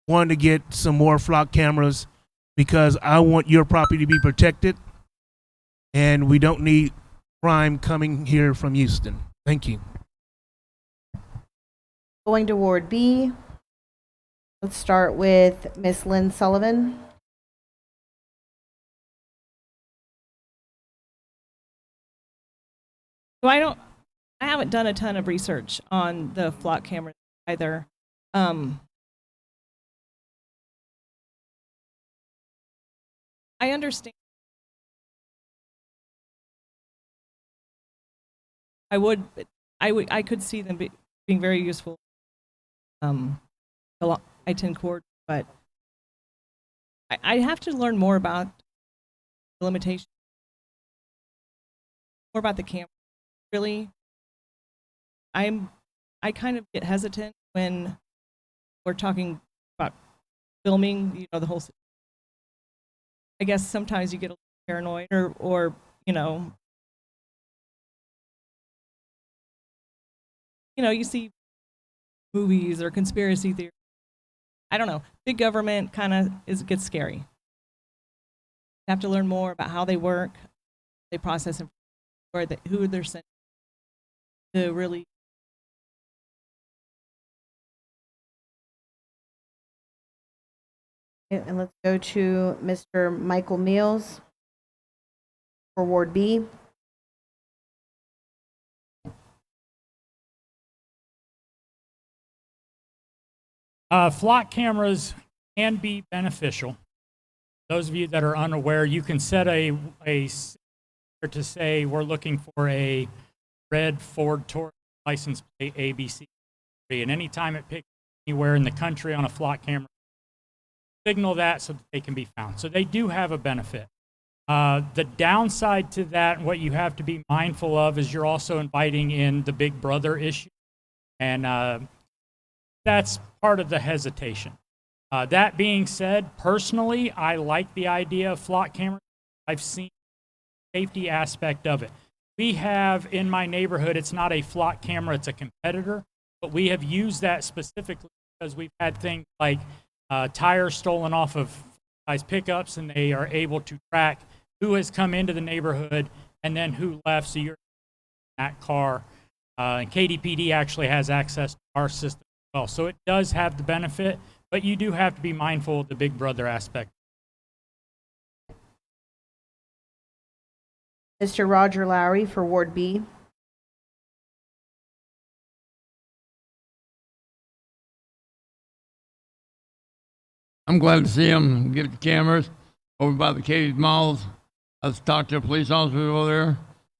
want to get some more flock cameras because I want your property to be protected, and we don't need crime coming here from Houston. Thank you. Going to Ward B. Let's start with Miss Lyn Sullivan. So I haven't done a ton of research on the flock cameras either. I understand. I could see them being very useful. I-10 court, but I have to learn more about the limitations, more about the camera. Really, I kind of get hesitant when we're talking about filming, you know, the whole. I guess sometimes you get a little paranoid, or you know, you see movies or conspiracy theories. I don't know. Big government kind of gets scary. You have to learn more about how they work, they process, or who they're sent to really. And let's go to Mr. Michael Meihls for Ward B. Flock cameras can be beneficial. Those of you that are unaware, you can set a to say we're looking for a red Ford Taurus license plate ABC, and anytime it picks anywhere in the country on a flock camera, signal that so that they can be found. So they do have a benefit. The downside to that, what you have to be mindful of, is you're also inviting in the big brother issue, and that's part of the hesitation. That being said, personally, I like the idea of flock cameras. I've seen the safety aspect of it. We have in my neighborhood, it's not a flock camera, it's a competitor, but we have used that specifically because we've had things like tires stolen off of guys' pickups, and they are able to track who has come into the neighborhood and then who left. So you're in that car. And KDPD actually has access to our system as well. So it does have the benefit, but you do have to be mindful of the big brother aspect. Mr. Roger Lowry for Ward B. I'm glad to see them get the cameras over by the Katy Meihls. I've talked to police officers over there,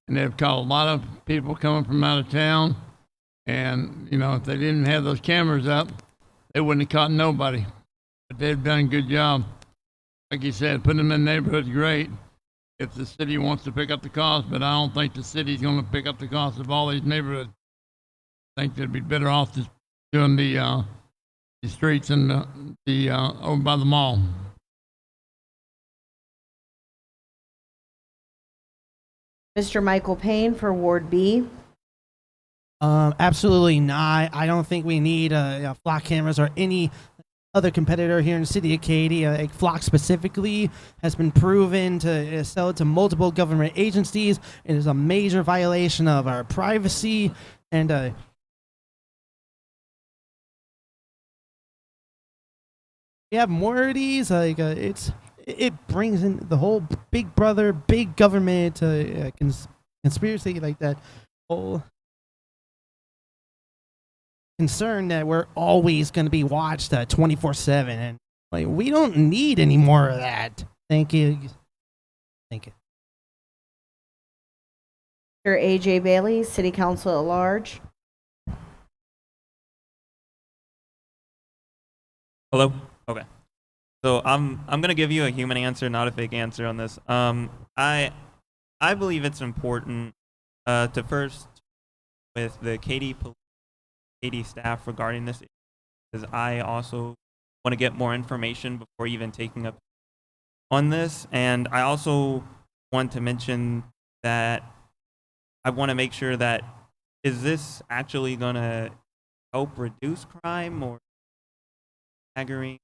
and they've caught a lot of people coming from out of town. And, you know, if they didn't have those cameras up, they wouldn't have caught nobody. But they've done a good job. Like you said, putting them in the neighborhood is great if the city wants to pick up the cost, but I don't think the city's going to pick up the cost of all these neighborhoods. I think they'd be better off just doing the streets and the over by the mall. Mr. Michael Payne for Ward B. Absolutely not. I don't think we need flock cameras or any other competitor here in the city of Katy. Flock specifically has been proven to sell to multiple government agencies. It is a major violation of our privacy, and we have more of these. It brings in the whole big brother, big government conspiracy, like that whole concern that we're always going to be watched 24/7, and like, we don't need any more of that. Thank you. Thank you. Mr. A.J. Bailey, City Council at Large. Hello? Okay. So I'm gonna give you a human answer, not a fake answer on this. I believe it's important to first with the Katy staff regarding this, because I also want to get more information before even taking up on this, and I also want to mention that I want to make sure that is this actually gonna help reduce crime or staggering.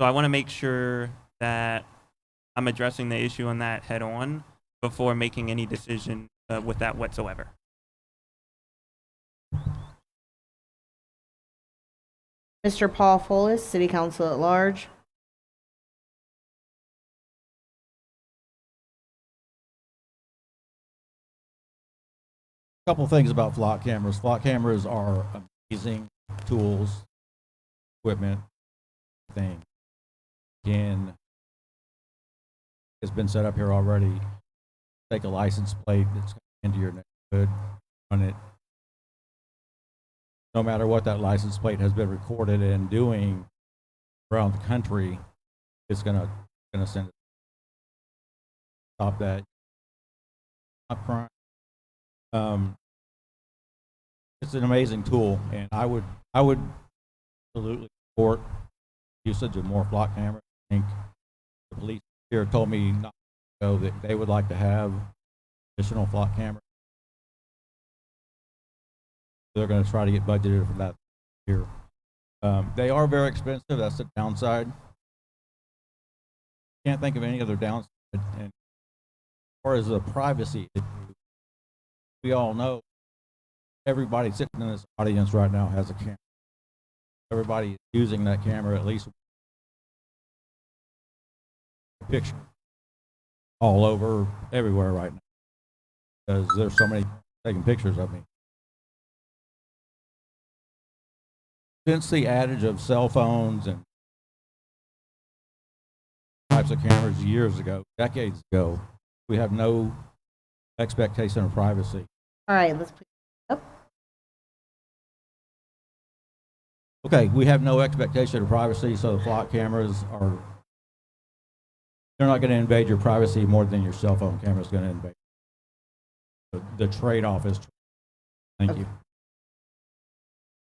So I want to make sure that I'm addressing the issue on that head on before making any decision with that whatsoever. Mr. Paul Follis, City Council at Large. A couple things about flock cameras. Flock cameras are amazing tools, equipment, thing. Again, it's been set up here already. Take a license plate that's into your neighborhood, run it. No matter what that license plate has been recorded and doing around the country, it's gonna send it. Stop that. Stop crime. It's an amazing tool, and I would absolutely support usage of more flock cameras. I think the police here told me not to go that they would like to have additional flock cameras. They're going to try to get budgeted for that here. They are very expensive. That's the downside. Can't think of any other downside. And as far as the privacy issue, we all know everybody sitting in this audience right now has a camera. Everybody is using that camera at least a picture all over everywhere right now, because there's so many taking pictures of me. since the adage of cell phones and types of cameras years ago, decades ago, we have no expectation of privacy. All right, let's put up. Okay, we have no expectation of privacy, so the flock cameras are, they're not going to invade your privacy more than your cell phone camera is going to invade. The trade-off is, thank you.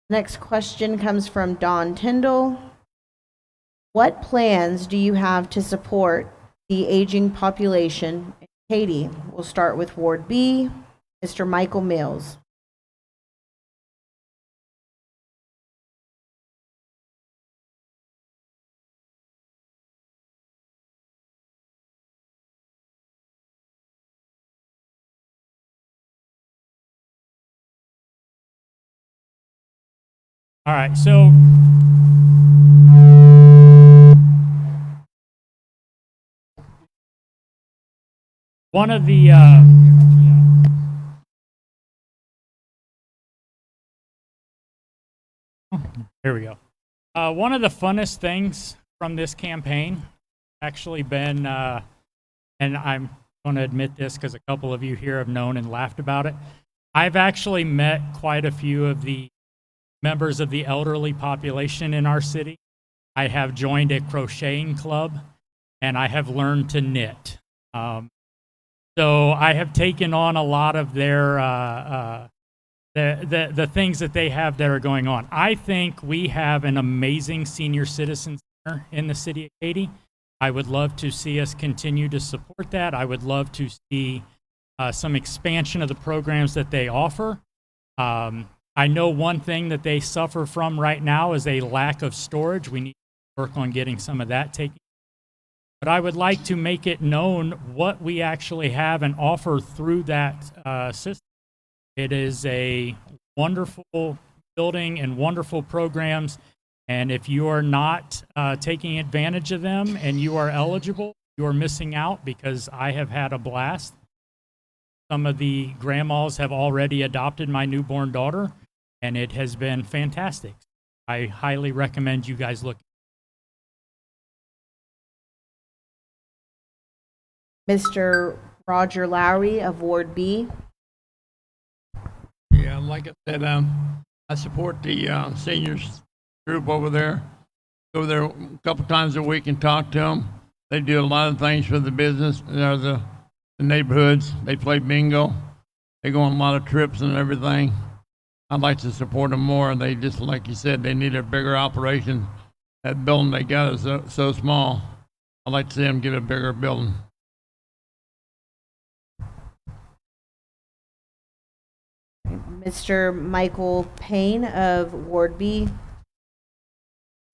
Next question comes from Don Tyndall. What plans do you have to support the aging population? Katy, we'll start with Ward B, Mr. Michael Meihls. All right, so one of the here we go. One of the funnest things from this campaign actually been, and I'm going to admit this because a couple of you here have known and laughed about it. I've actually met quite a few of the members of the elderly population in our city. I have joined a crocheting club, and I have learned to knit. So I have taken on a lot of their the things that they have that are going on. I think we have an amazing senior citizen center in the city of Katy. I would love to see us continue to support that. I would love to see some expansion of the programs that they offer. I know one thing that they suffer from right now is a lack of storage. We need to work on getting some of that taken. But I would like to make it known what we actually have and offer through that system. It is a wonderful building and wonderful programs. And if you are not taking advantage of them and you are eligible, you are missing out, because I have had a blast. Some of the grandmas have already adopted my newborn daughter, and it has been fantastic. I highly recommend you guys look. Mr. Roger Lowry of Ward B. Yeah, like I said, I support the seniors group over there. Go there a couple times a week and talk to them. They do a lot of things for the business, the neighborhoods. They play bingo. They go on a lot of trips and everything. I'd like to support them more. They just, like you said, they need a bigger operation. That building they got is so small. I'd like to see them get a bigger building. Mr. Michael Payne of Ward B.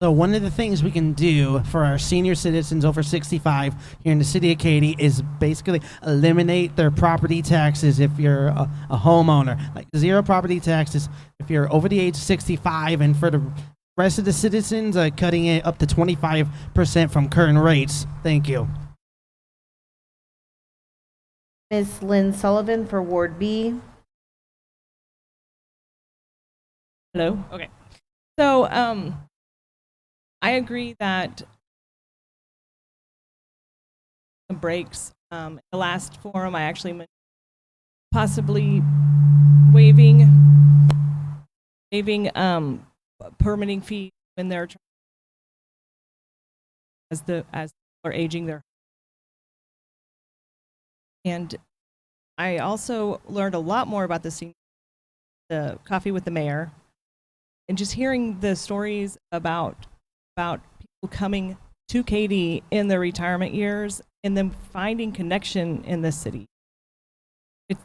So one of the things we can do for our senior citizens over 65 here in the city of Katy is basically eliminate their property taxes if you're a homeowner. Like zero property taxes if you're over the age of 65, and for the rest of the citizens, cutting it up to 25% from current rates. Thank you. Ms. Lyn Sullivan for Ward B. Hello? Okay. So, I agree that some breaks. The last forum, I actually mentioned possibly waiving permitting fees when they're as people are aging their. And I also learned a lot more about the coffee with the mayor, and just hearing the stories about people coming to Katy in their retirement years and them finding connection in this city.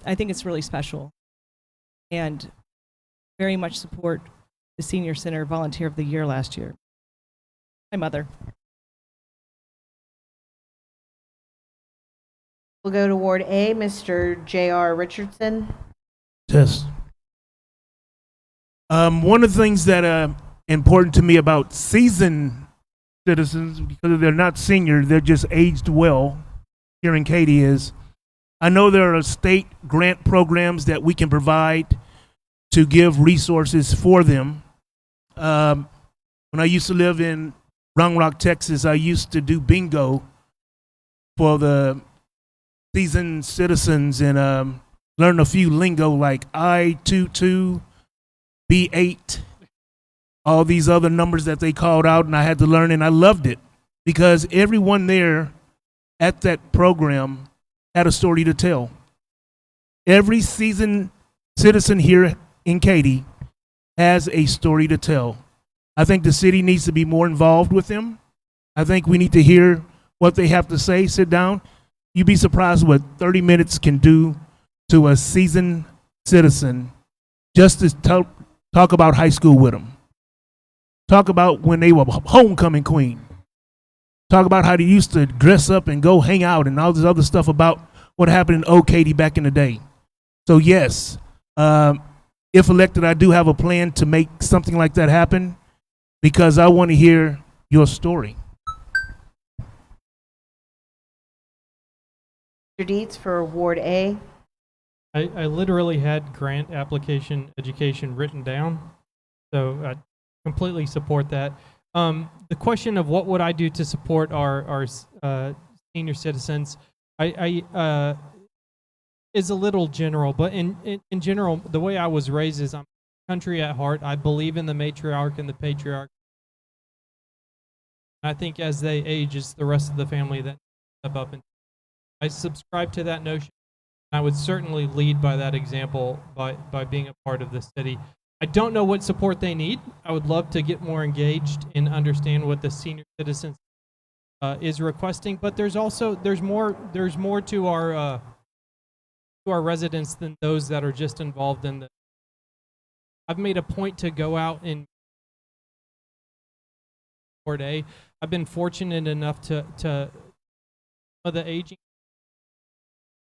I think it's really special, and very much support the Senior Center Volunteer of the Year last year. My mother. We'll go to Ward A, Mr. J.R. Richardson. Yes. One of the things that are important to me about seasoned citizens, because they're not senior, they're just aged well here in Katy, is I know there are state grant programs that we can provide to give resources for them. When I used to live in Round Rock, Texas, I used to do bingo for the seasoned citizens and learn a few lingo like I-22, B8, all these other numbers that they called out, and I had to learn, and I loved it because everyone there at that program had a story to tell. Every seasoned citizen here in Katy has a story to tell. I think the city needs to be more involved with them. I think we need to hear what they have to say, sit down. You'd be surprised what 30 minutes can do to a seasoned citizen just to talk about high school with them. Talk about when they were homecoming queen. Talk about how they used to dress up and go hang out and all this other stuff about what happened in old Katy back in the day. So yes, if elected, I do have a plan to make something like that happen because I want to hear your story. Mr. Dietz for Ward A. I literally had grant application education written down, so I completely support that. The question of what would I do to support our senior citizens, I is a little general, but in general, the way I was raised is I'm country at heart. I believe in the matriarch and the patriarch. I think as they age, it's the rest of the family that step up, and I subscribe to that notion. I would certainly lead by that example by being a part of the city. I don't know what support they need. I would love to get more engaged and understand what the senior citizens is requesting, but there's more to our residents than those that are just involved in the. I've made a point to go out and Ward A. I've been fortunate enough to the aging.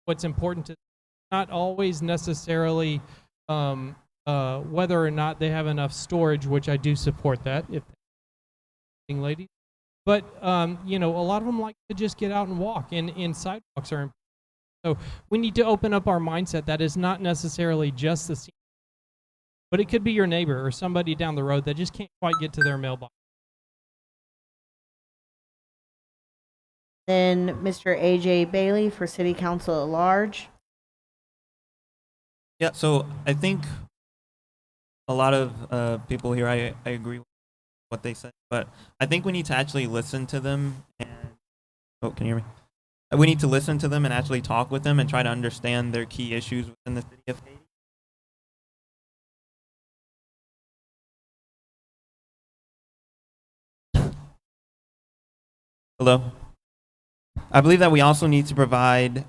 What's important to not always necessarily whether or not they have enough storage, which I do support that if ladies. But a lot of them like to just get out and walk, and sidewalks are important. So we need to open up our mindset that is not necessarily just the senior, but it could be your neighbor or somebody down the road that just can't quite get to their mailbox. Then Mr. A.J. Bailey for City Council at Large. Yeah, so I think a lot of people here, I agree with what they said, but I think we need to actually listen to them. And oh, can you hear me? We need to listen to them and actually talk with them and try to understand their key issues within the city of Katy. Hello? I believe that we also need to provide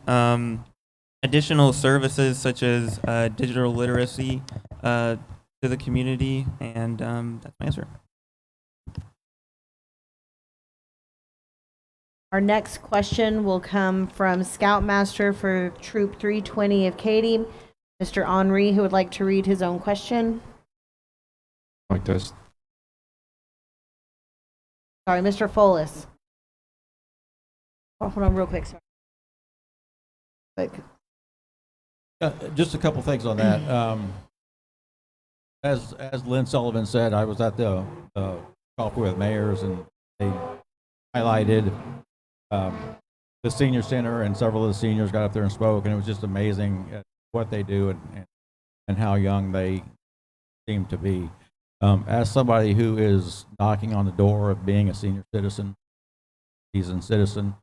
additional services such as digital literacy to the community, and that's my answer. Our next question will come from Scoutmaster for Troop 320 of Katy, Mr. Henri, who would like to read his own question. Like this. Sorry, Mr. Follis. Oh, hold on real quick, sorry. Just a couple things on that. As Lyn Sullivan said, I was at the coffee with mayors, and they highlighted the senior center, and several of the seniors got up there and spoke, and it was just amazing at what they do and how young they seem to be. As somebody who is knocking on the door of being a senior citizen, seasoned citizen,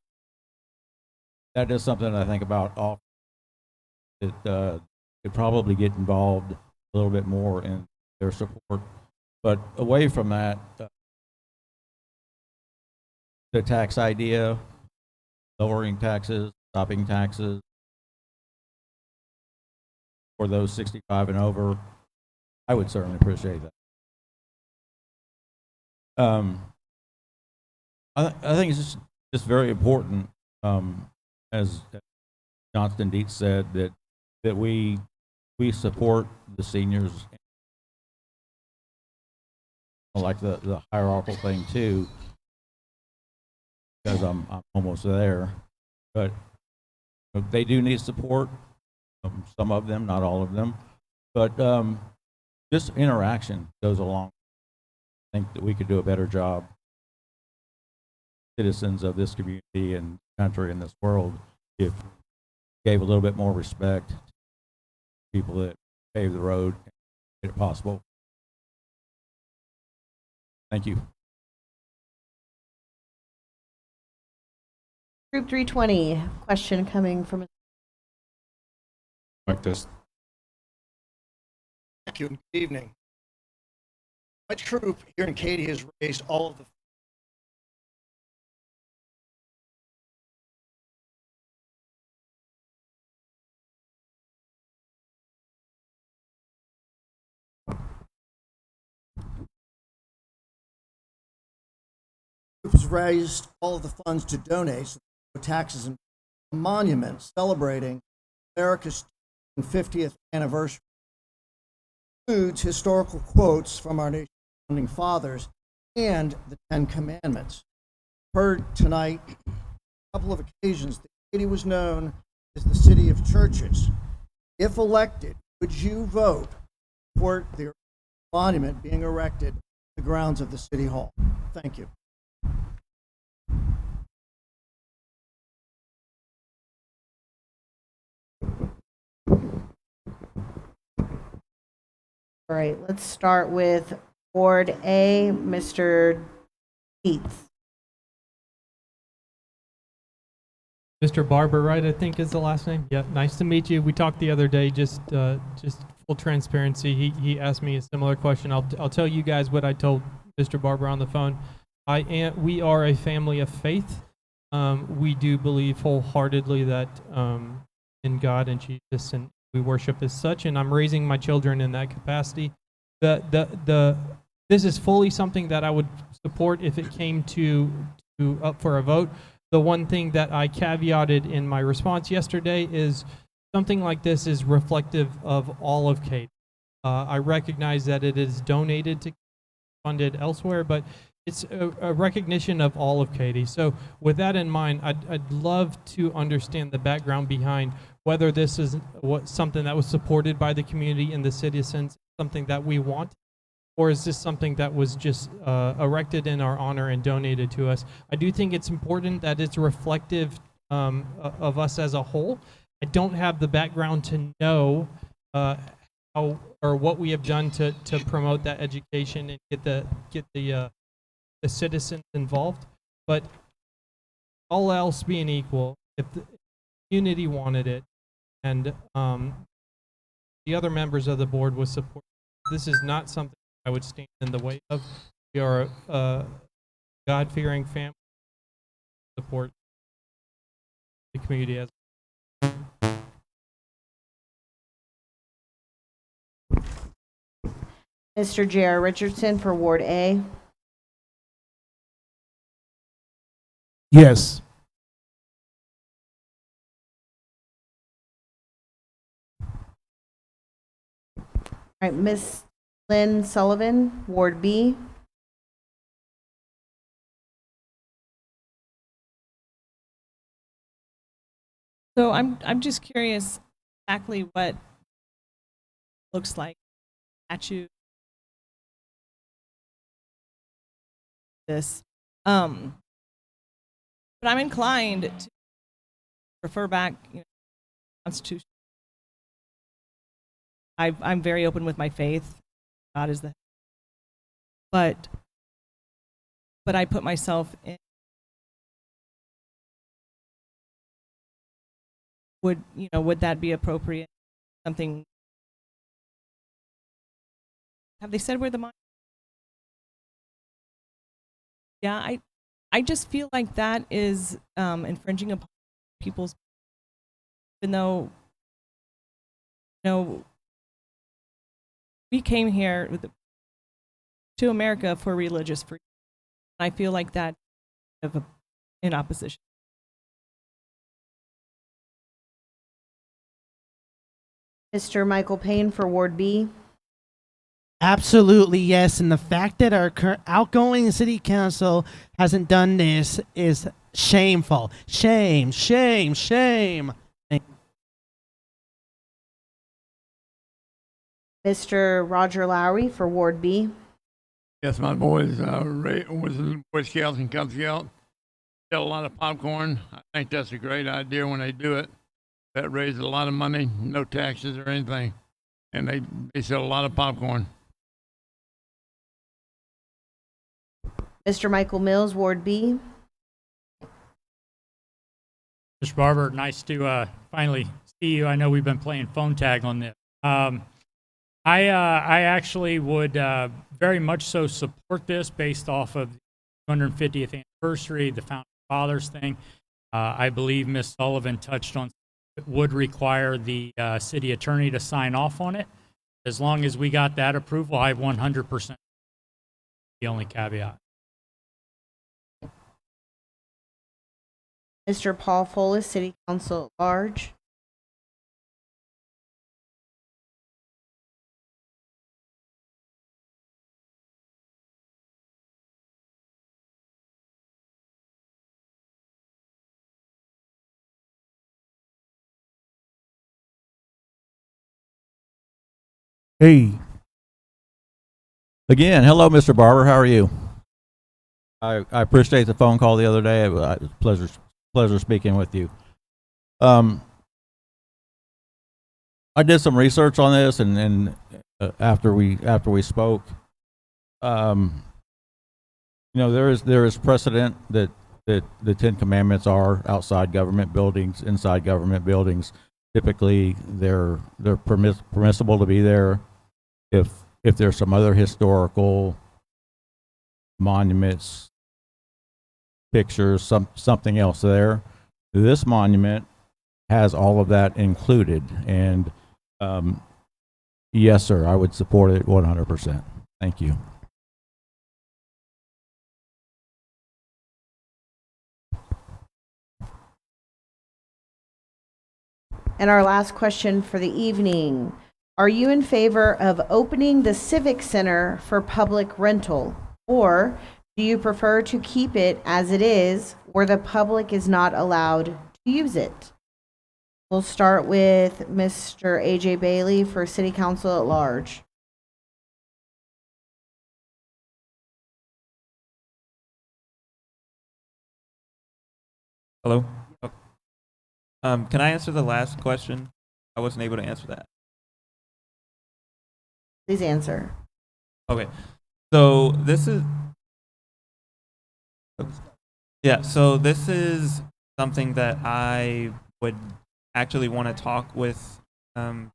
that is something that I think about often. It could probably get involved a little bit more in their support, but away from that, the tax idea, lowering taxes, stopping taxes for those 65 and over, I would certainly appreciate that. I think it's just very important, as Johnston Dietz said, that we support the seniors. I like the hierarchical thing too, because I'm almost there, but they do need support. Some of them, not all of them, but just interaction goes along. think that we could do a better job, citizens of this community and country and this world, if we gave a little bit more respect to people that pave the road and make it possible. Thank you. Group 320, question coming from. Like this. Thank you and good evening. My troop here in Katy has raised all of the has raised all of the funds to donate so taxes and a monument celebrating America's 50th anniversary. Includes historical quotes from our nation's founding fathers and the Ten Commandments. Heard tonight a couple of occasions that Katy was known as the city of churches. If elected, would you vote to support the monument being erected on the grounds of the City Hall? Thank you. All right, let's start with Ward A, Mr. Dietz. Mr. Barber, right? I think is the last name. Yeah, nice to meet you. We talked the other day. Just full transparency. He asked me a similar question. I'll tell you guys what I told Mr. Barber on the phone. We are a family of faith. We do believe wholeheartedly that in God and Jesus, and we worship as such. And I'm raising my children in that capacity. This is fully something that I would support if it came to up for a vote. The one thing that I caveated in my response yesterday is something like this is reflective of all of Katy. I recognize that it is donated to, funded elsewhere, but it's a recognition of all of Katy. So with that in mind, I'd love to understand the background behind whether this is something that was supported by the community and the citizens, something that we want, or is this something that was just erected in our honor and donated to us? I do think it's important that it's reflective of us as a whole. I don't have the background to know how or what we have done to promote that education and get the citizens involved. But all else being equal, if the community wanted it and the other members of the board would support, this is not something I would stand in the way of. We are a God-fearing family. Support the community as. Mr. J.R. Richardson for Ward A. Yes. All right, Miss Lyn Sullivan, Ward B. So I'm just curious exactly what looks like statute this. But I'm inclined to refer back, Constitution. I'm very open with my faith. God is the. But I put myself in. Would that be appropriate? Something. Have they said where the money? Yeah, I just feel like that is infringing upon people's. Even though, we came here to America for religious freedom. I feel like that in opposition. Mr. Michael Payne for Ward B. Absolutely, yes. And the fact that our outgoing city council hasn't done this is shameful. Shame, shame, shame. Mr. Roger Lowry for Ward B. Yes, my boys was in Boy Scouts and Cub Scouts. Sell a lot of popcorn. I think that's a great idea when they do it. That raises a lot of money, no taxes or anything. And they sell a lot of popcorn. Mr. Michael Meihls, Ward B. Mr. Barber, nice to finally see you. I know we've been playing phone tag on this. I actually would very much so support this based off of the 250th anniversary, the Founding Fathers thing. I believe Ms. Sullivan touched on it would require the city attorney to sign off on it. As long as we got that approval, I 100% the only caveat. Mr. Paul Follis, City Council at Large. Hey. Again, hello, Mr. Barber. How are you? I appreciate the phone call the other day. It was a pleasure speaking with you. I did some research on this, and after we spoke, you know, there is precedent that the Ten Commandments are outside government buildings, inside government buildings. Typically, they're permissible to be there if there's some other historical monuments, pictures, something else there. This monument has all of that included, and yes, sir, I would support it 100%. Thank you. And our last question for the evening. Are you in favor of opening the Civic Center for public rental, or do you prefer to keep it as it is, where the public is not allowed to use it? We'll start with Mr. A.J. Bailey for City Council at Large. Hello? Can I answer the last question? I wasn't able to answer that. Please answer. Okay. So this is something that I would actually want to talk with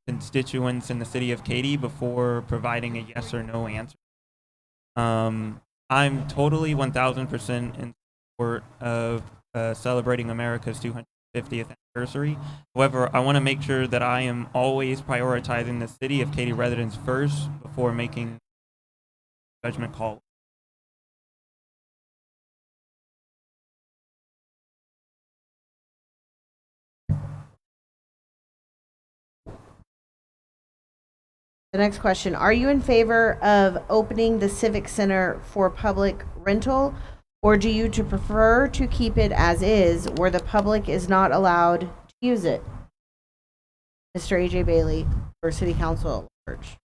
constituents in the city of Katy before providing a yes or no answer. I'm totally 1,000% in support of celebrating America's 250th anniversary. However, I want to make sure that I am always prioritizing the city of Katy residents first before making judgment call. The next question, are you in favor of opening the Civic Center for public rental, or do you prefer to keep it as is, where the public is not allowed to use it? Mr. A.J. Bailey for City Council at Large.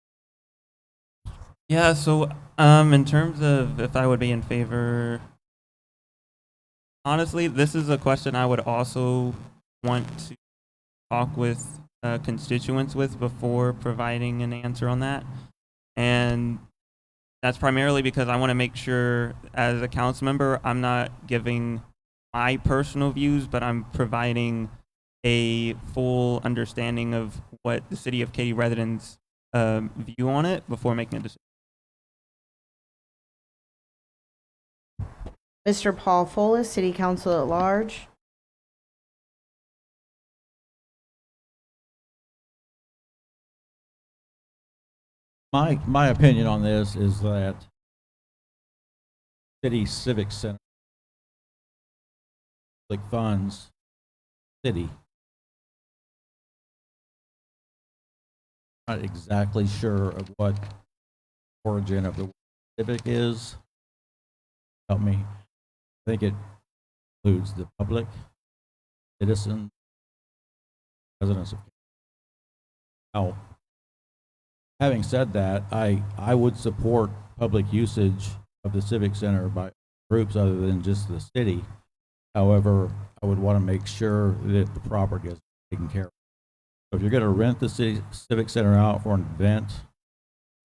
Yeah, so in terms of if I would be in favor, honestly, this is a question I would also want to talk with constituents with before providing an answer on that. And that's primarily because I want to make sure as a council member, I'm not giving my personal views, but I'm providing a full understanding of what the city of Katy residents view on it before making a decision. Mr. Paul Follis, City Council at Large. My opinion on this is that city civic center, public funds, city. Not exactly sure of what origin of the word civic is. Help me. I think it includes the public, citizens, residents of. Now, having said that, I would support public usage of the Civic Center by groups other than just the city. However, I would want to make sure that the property is taken care of. So if you're going to rent the Civic Center out for an event,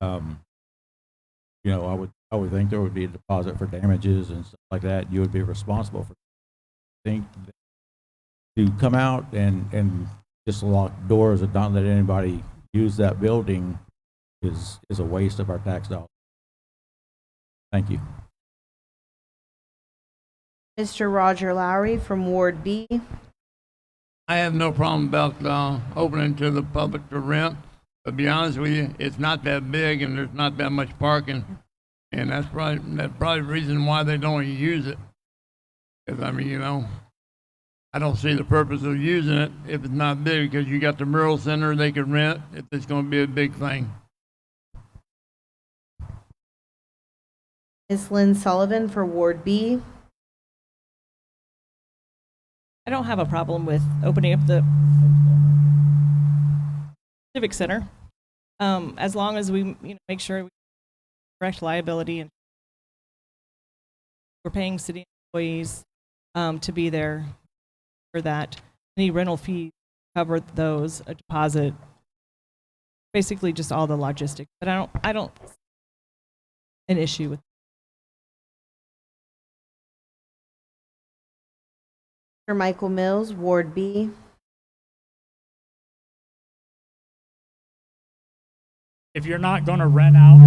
you know, I would think there would be a deposit for damages and stuff like that. You would be responsible for. I think to come out and just lock doors and not let anybody use that building is a waste of our tax dollars. Thank you. Mr. Roger Lowry from Ward B. I have no problem about opening to the public to rent. But to be honest with you, it's not that big and there's not that much parking. And that's probably the reason why they don't use it. Because, I mean, you know, I don't see the purpose of using it if it's not big, because you got the Mural Center they could rent if it's going to be a big thing. Ms. Lyn Sullivan for Ward B. I don't have a problem with opening up the Civic Center, as long as we make sure we correct liability and we're paying city employees to be there for that. Any rental fees cover those, a deposit, basically just all the logistics. But I don't an issue with. Mr. Michael Meihls, Ward B. If you're not going to rent out,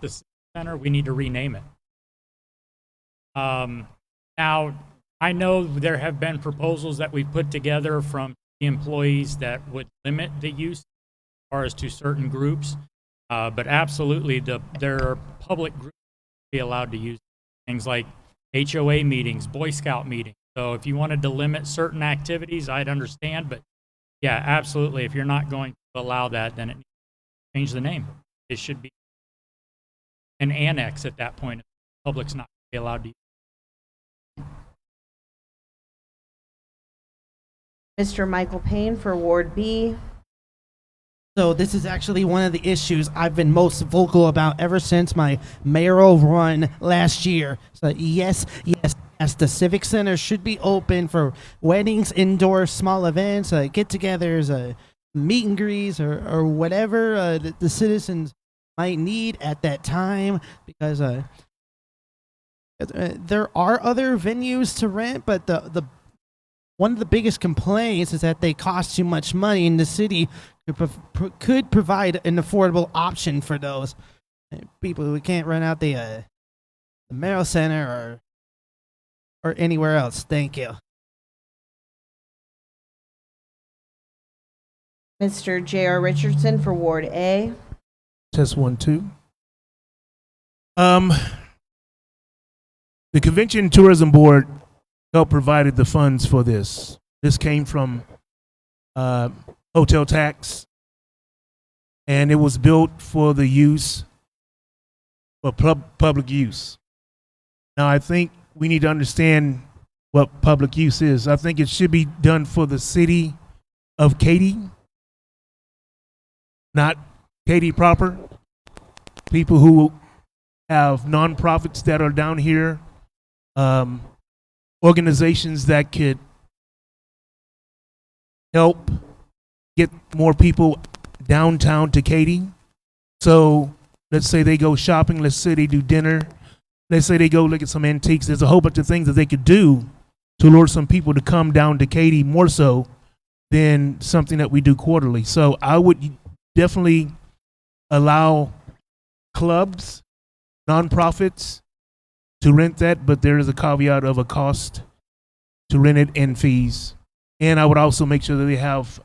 the center, we need to rename it. Now, I know there have been proposals that we've put together from the employees that would limit the use as far as to certain groups, but absolutely there are public groups be allowed to use things like HOA meetings, Boy Scout meetings. So if you wanted to limit certain activities, I'd understand, but yeah, absolutely. If you're not going to allow that, then it needs to change the name. It should be an annex at that point. The public's not going to be allowed to use. Mr. Michael Payne for Ward B. So this is actually one of the issues I've been most vocal about ever since my mayoral run last year. So yes, the Civic Center should be open for weddings, indoor small events, get-togethers, meet and greets, or whatever the citizens might need at that time, because there are other venues to rent, but the one of the biggest complaints is that they cost too much money, and the city could provide an affordable option for those people who can't rent out the Meihls Center or anywhere else. Thank you. Mr. J.R. Richardson for Ward A. Test 1, 2. The Convention and Tourism Board helped provided the funds for this. This came from hotel tax, and it was built for the use for public use. Now, I think we need to understand what public use is. I think it should be done for the city of Katy, not Katy proper. People who have nonprofits that are down here, organizations that could help get more people downtown to Katy. So let's say they go shopping, let's say they do dinner, let's say they go look at some antiques. There's a whole bunch of things that they could do to lure some people to come down to Katy, more so than something that we do quarterly. So I would definitely allow clubs, nonprofits to rent that, but there is a caveat of a cost to rent it and fees. And I would also make sure that they have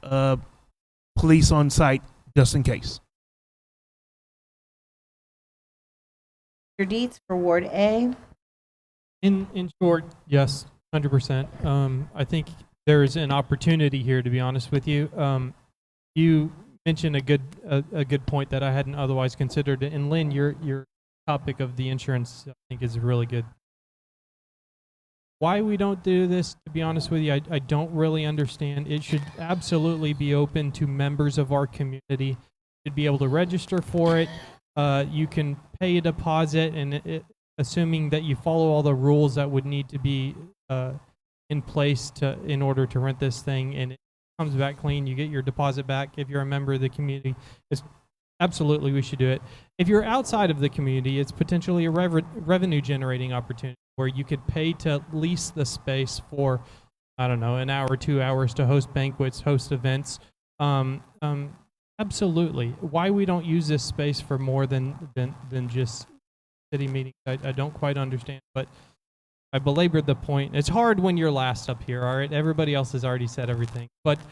police on site just in case. Mr. Dietz for Ward A. In short, yes, 100%. I think there is an opportunity here, to be honest with you. You mentioned a good point that I hadn't otherwise considered. And Lynn, your topic of the insurance, I think, is really good. Why we don't do this, to be honest with you, I don't really understand. It should absolutely be open to members of our community. Should be able to register for it. You can pay a deposit, and assuming that you follow all the rules that would need to be in place in order to rent this thing, and it comes back clean. You get your deposit back if you're a member of the community. Absolutely, we should do it. If you're outside of the community, it's potentially a revenue generating opportunity where you could pay to lease the space for, I don't know, an hour, 2 hours to host banquets, host events. Absolutely. Why we don't use this space for more than just city meetings, I don't quite understand, but I belabored the point. It's hard when you're last up here, all right? Everybody else has already said everything. But to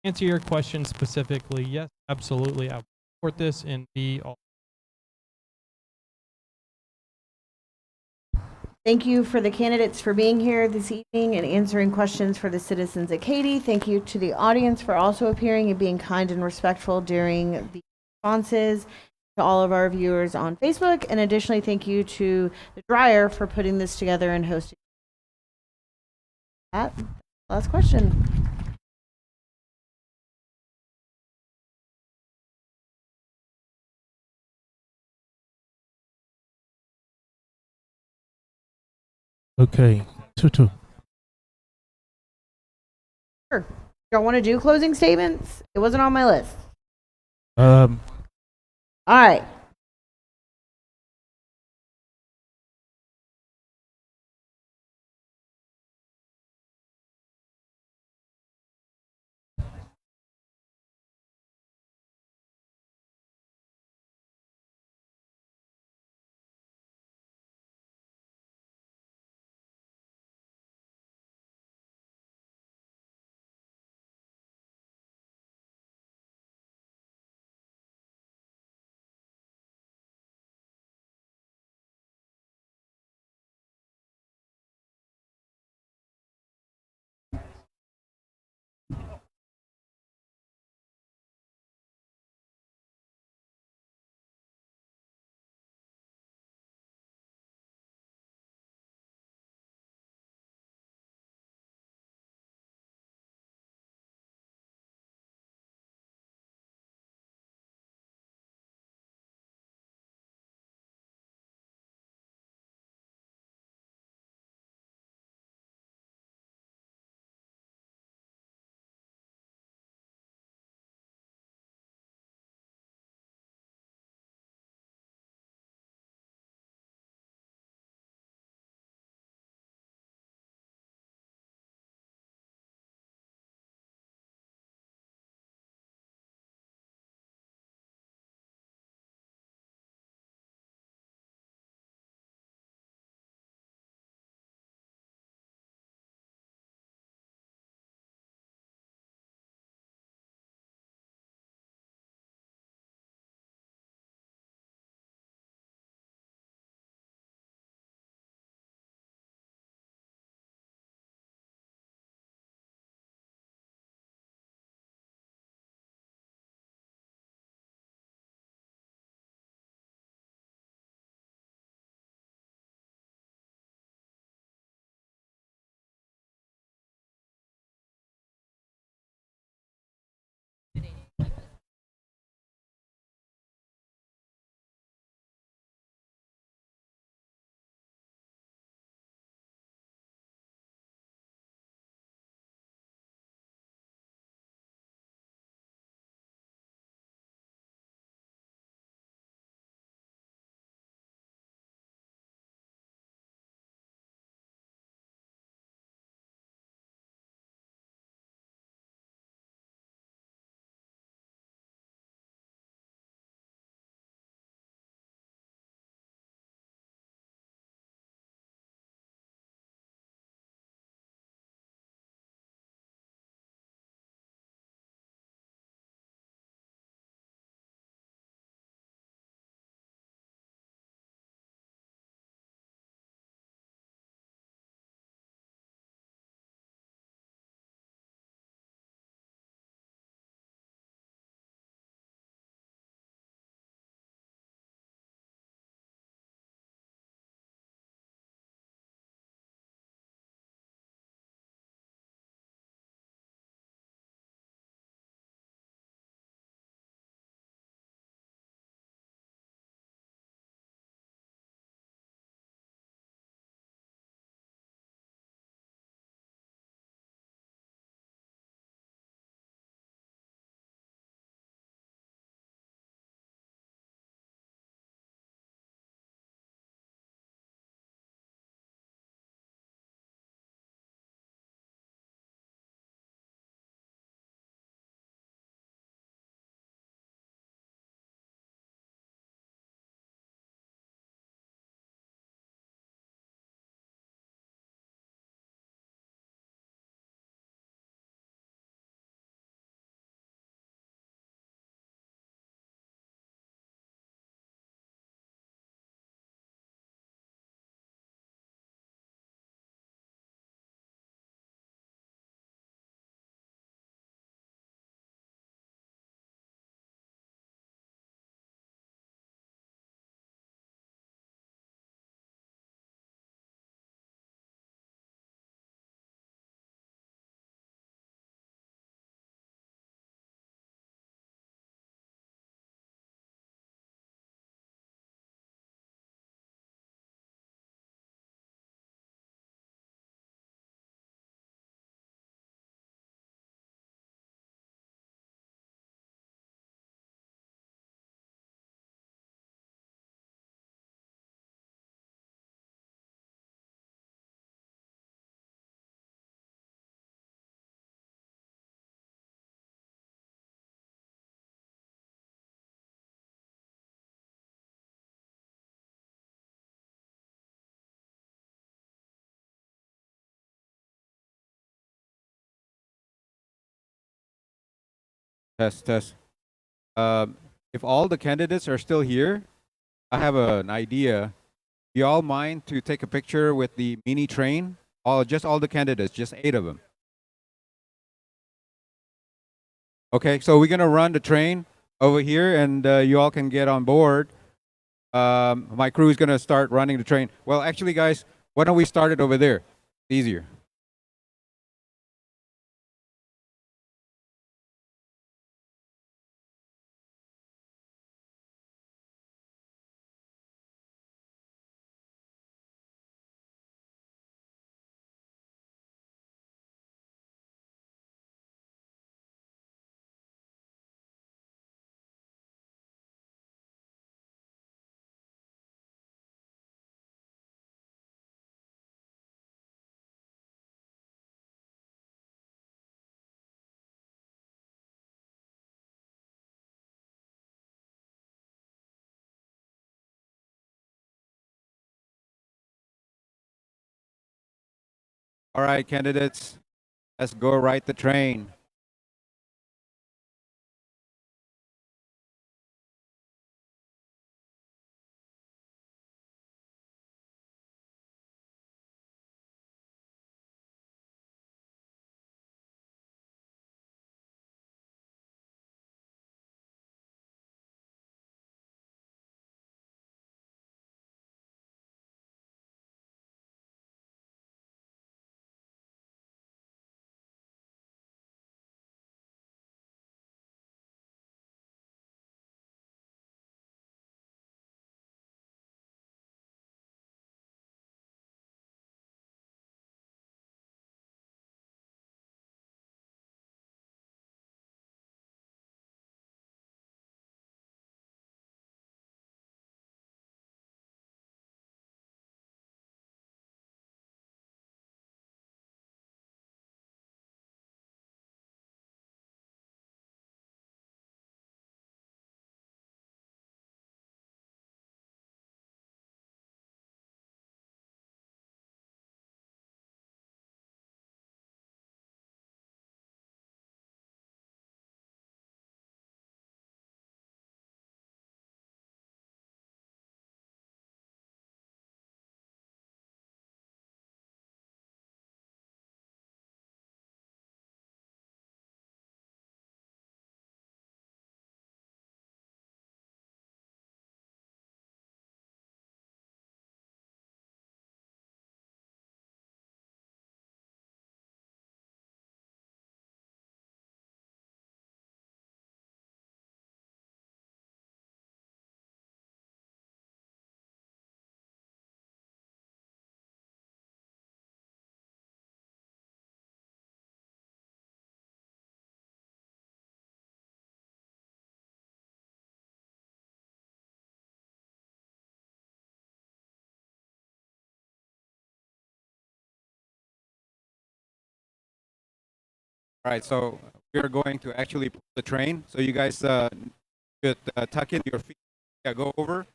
answer your question specifically, yes, absolutely. I would support this and be all. Thank you for the candidates for being here this evening and answering questions for the citizens of Katy. Thank you to the audience for also appearing and being kind and respectful during the responses. To all of our viewers on Facebook, and additionally, thank you to the Dryer for putting this together and hosting. That last question. Okay. Tutu. Sure. Y'all want to do closing statements? It wasn't on my list. All right. Test, test. If all the candidates are still here, I have an idea. Do y'all mind to take a picture with the mini train? Just all the candidates, just 8 of them. Okay, so we're gonna run the train over here, and you all can get on board. My crew is gonna start running the train. Well, actually, guys, why don't we start it over there? Easier. All right, candidates, let's go ride the train. All right, so we're going to actually pull the train. So you guys should tuck in your feet. Yeah, go over.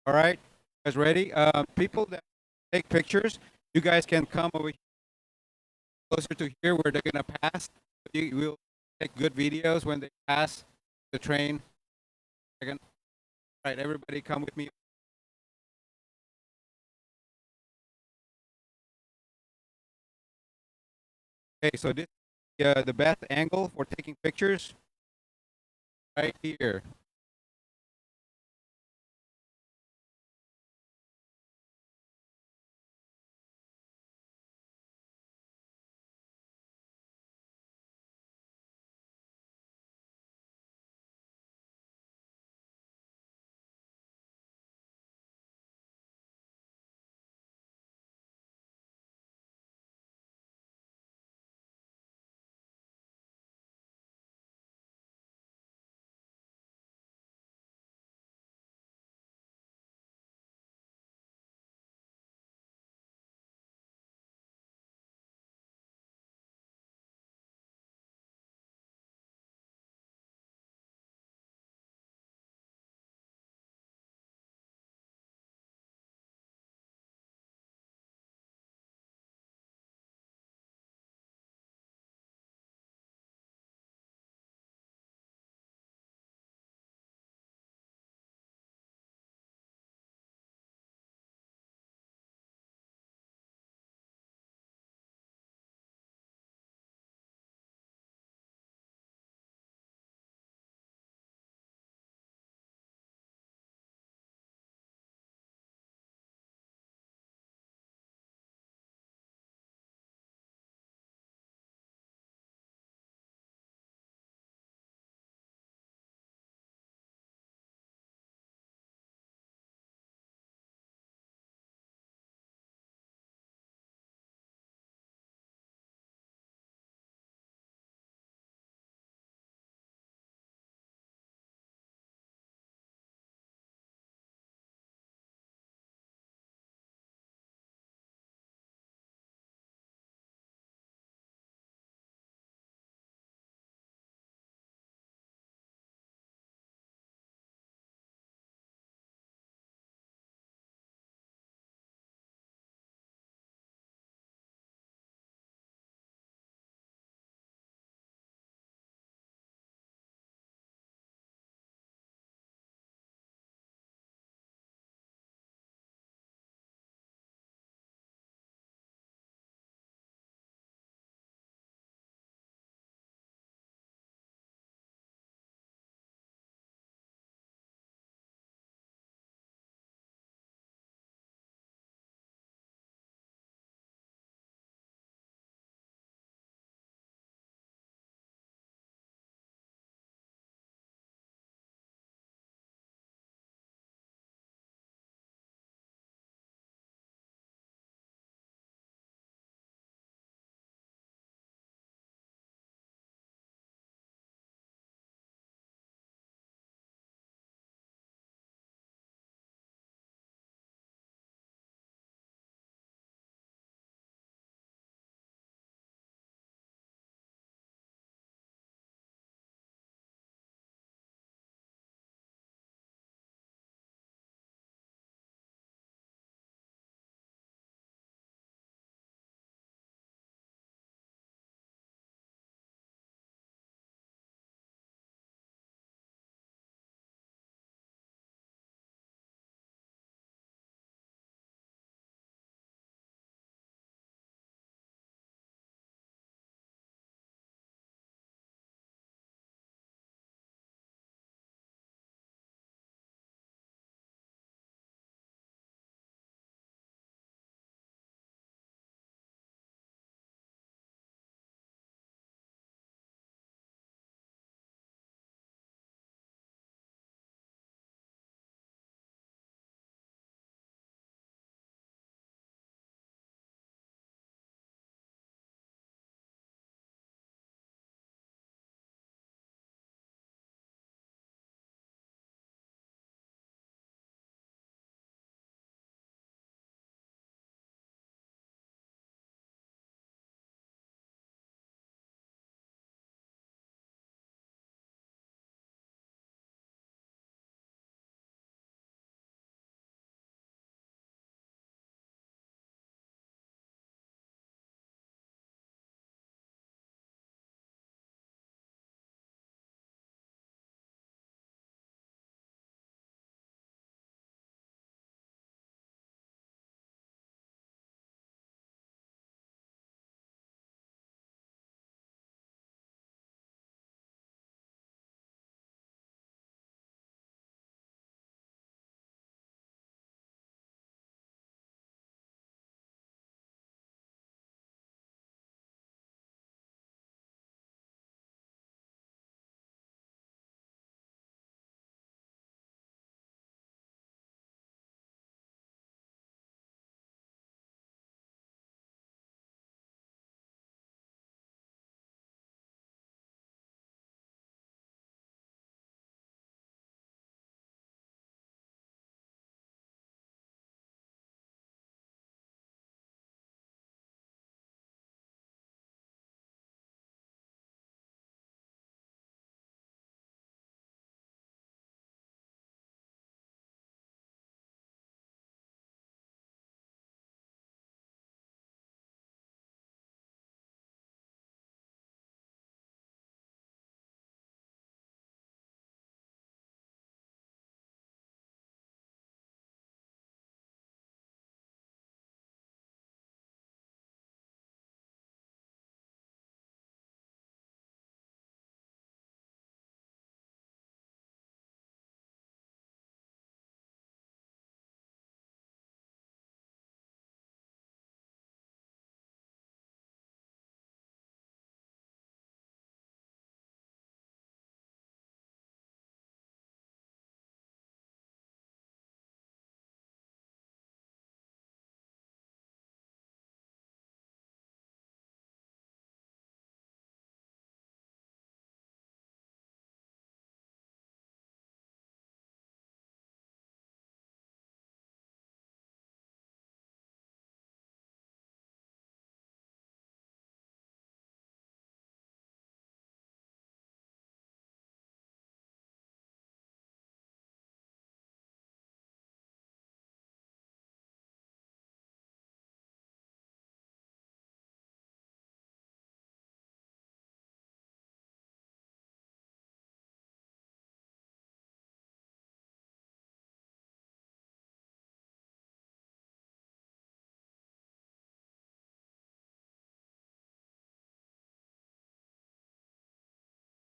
All right, you guys ready? People that take pictures, you guys can come over here, closer to here where they're gonna pass. We'll take good videos when they pass the train. All right, everybody, come with me. Okay, so this is the best angle for taking pictures right here.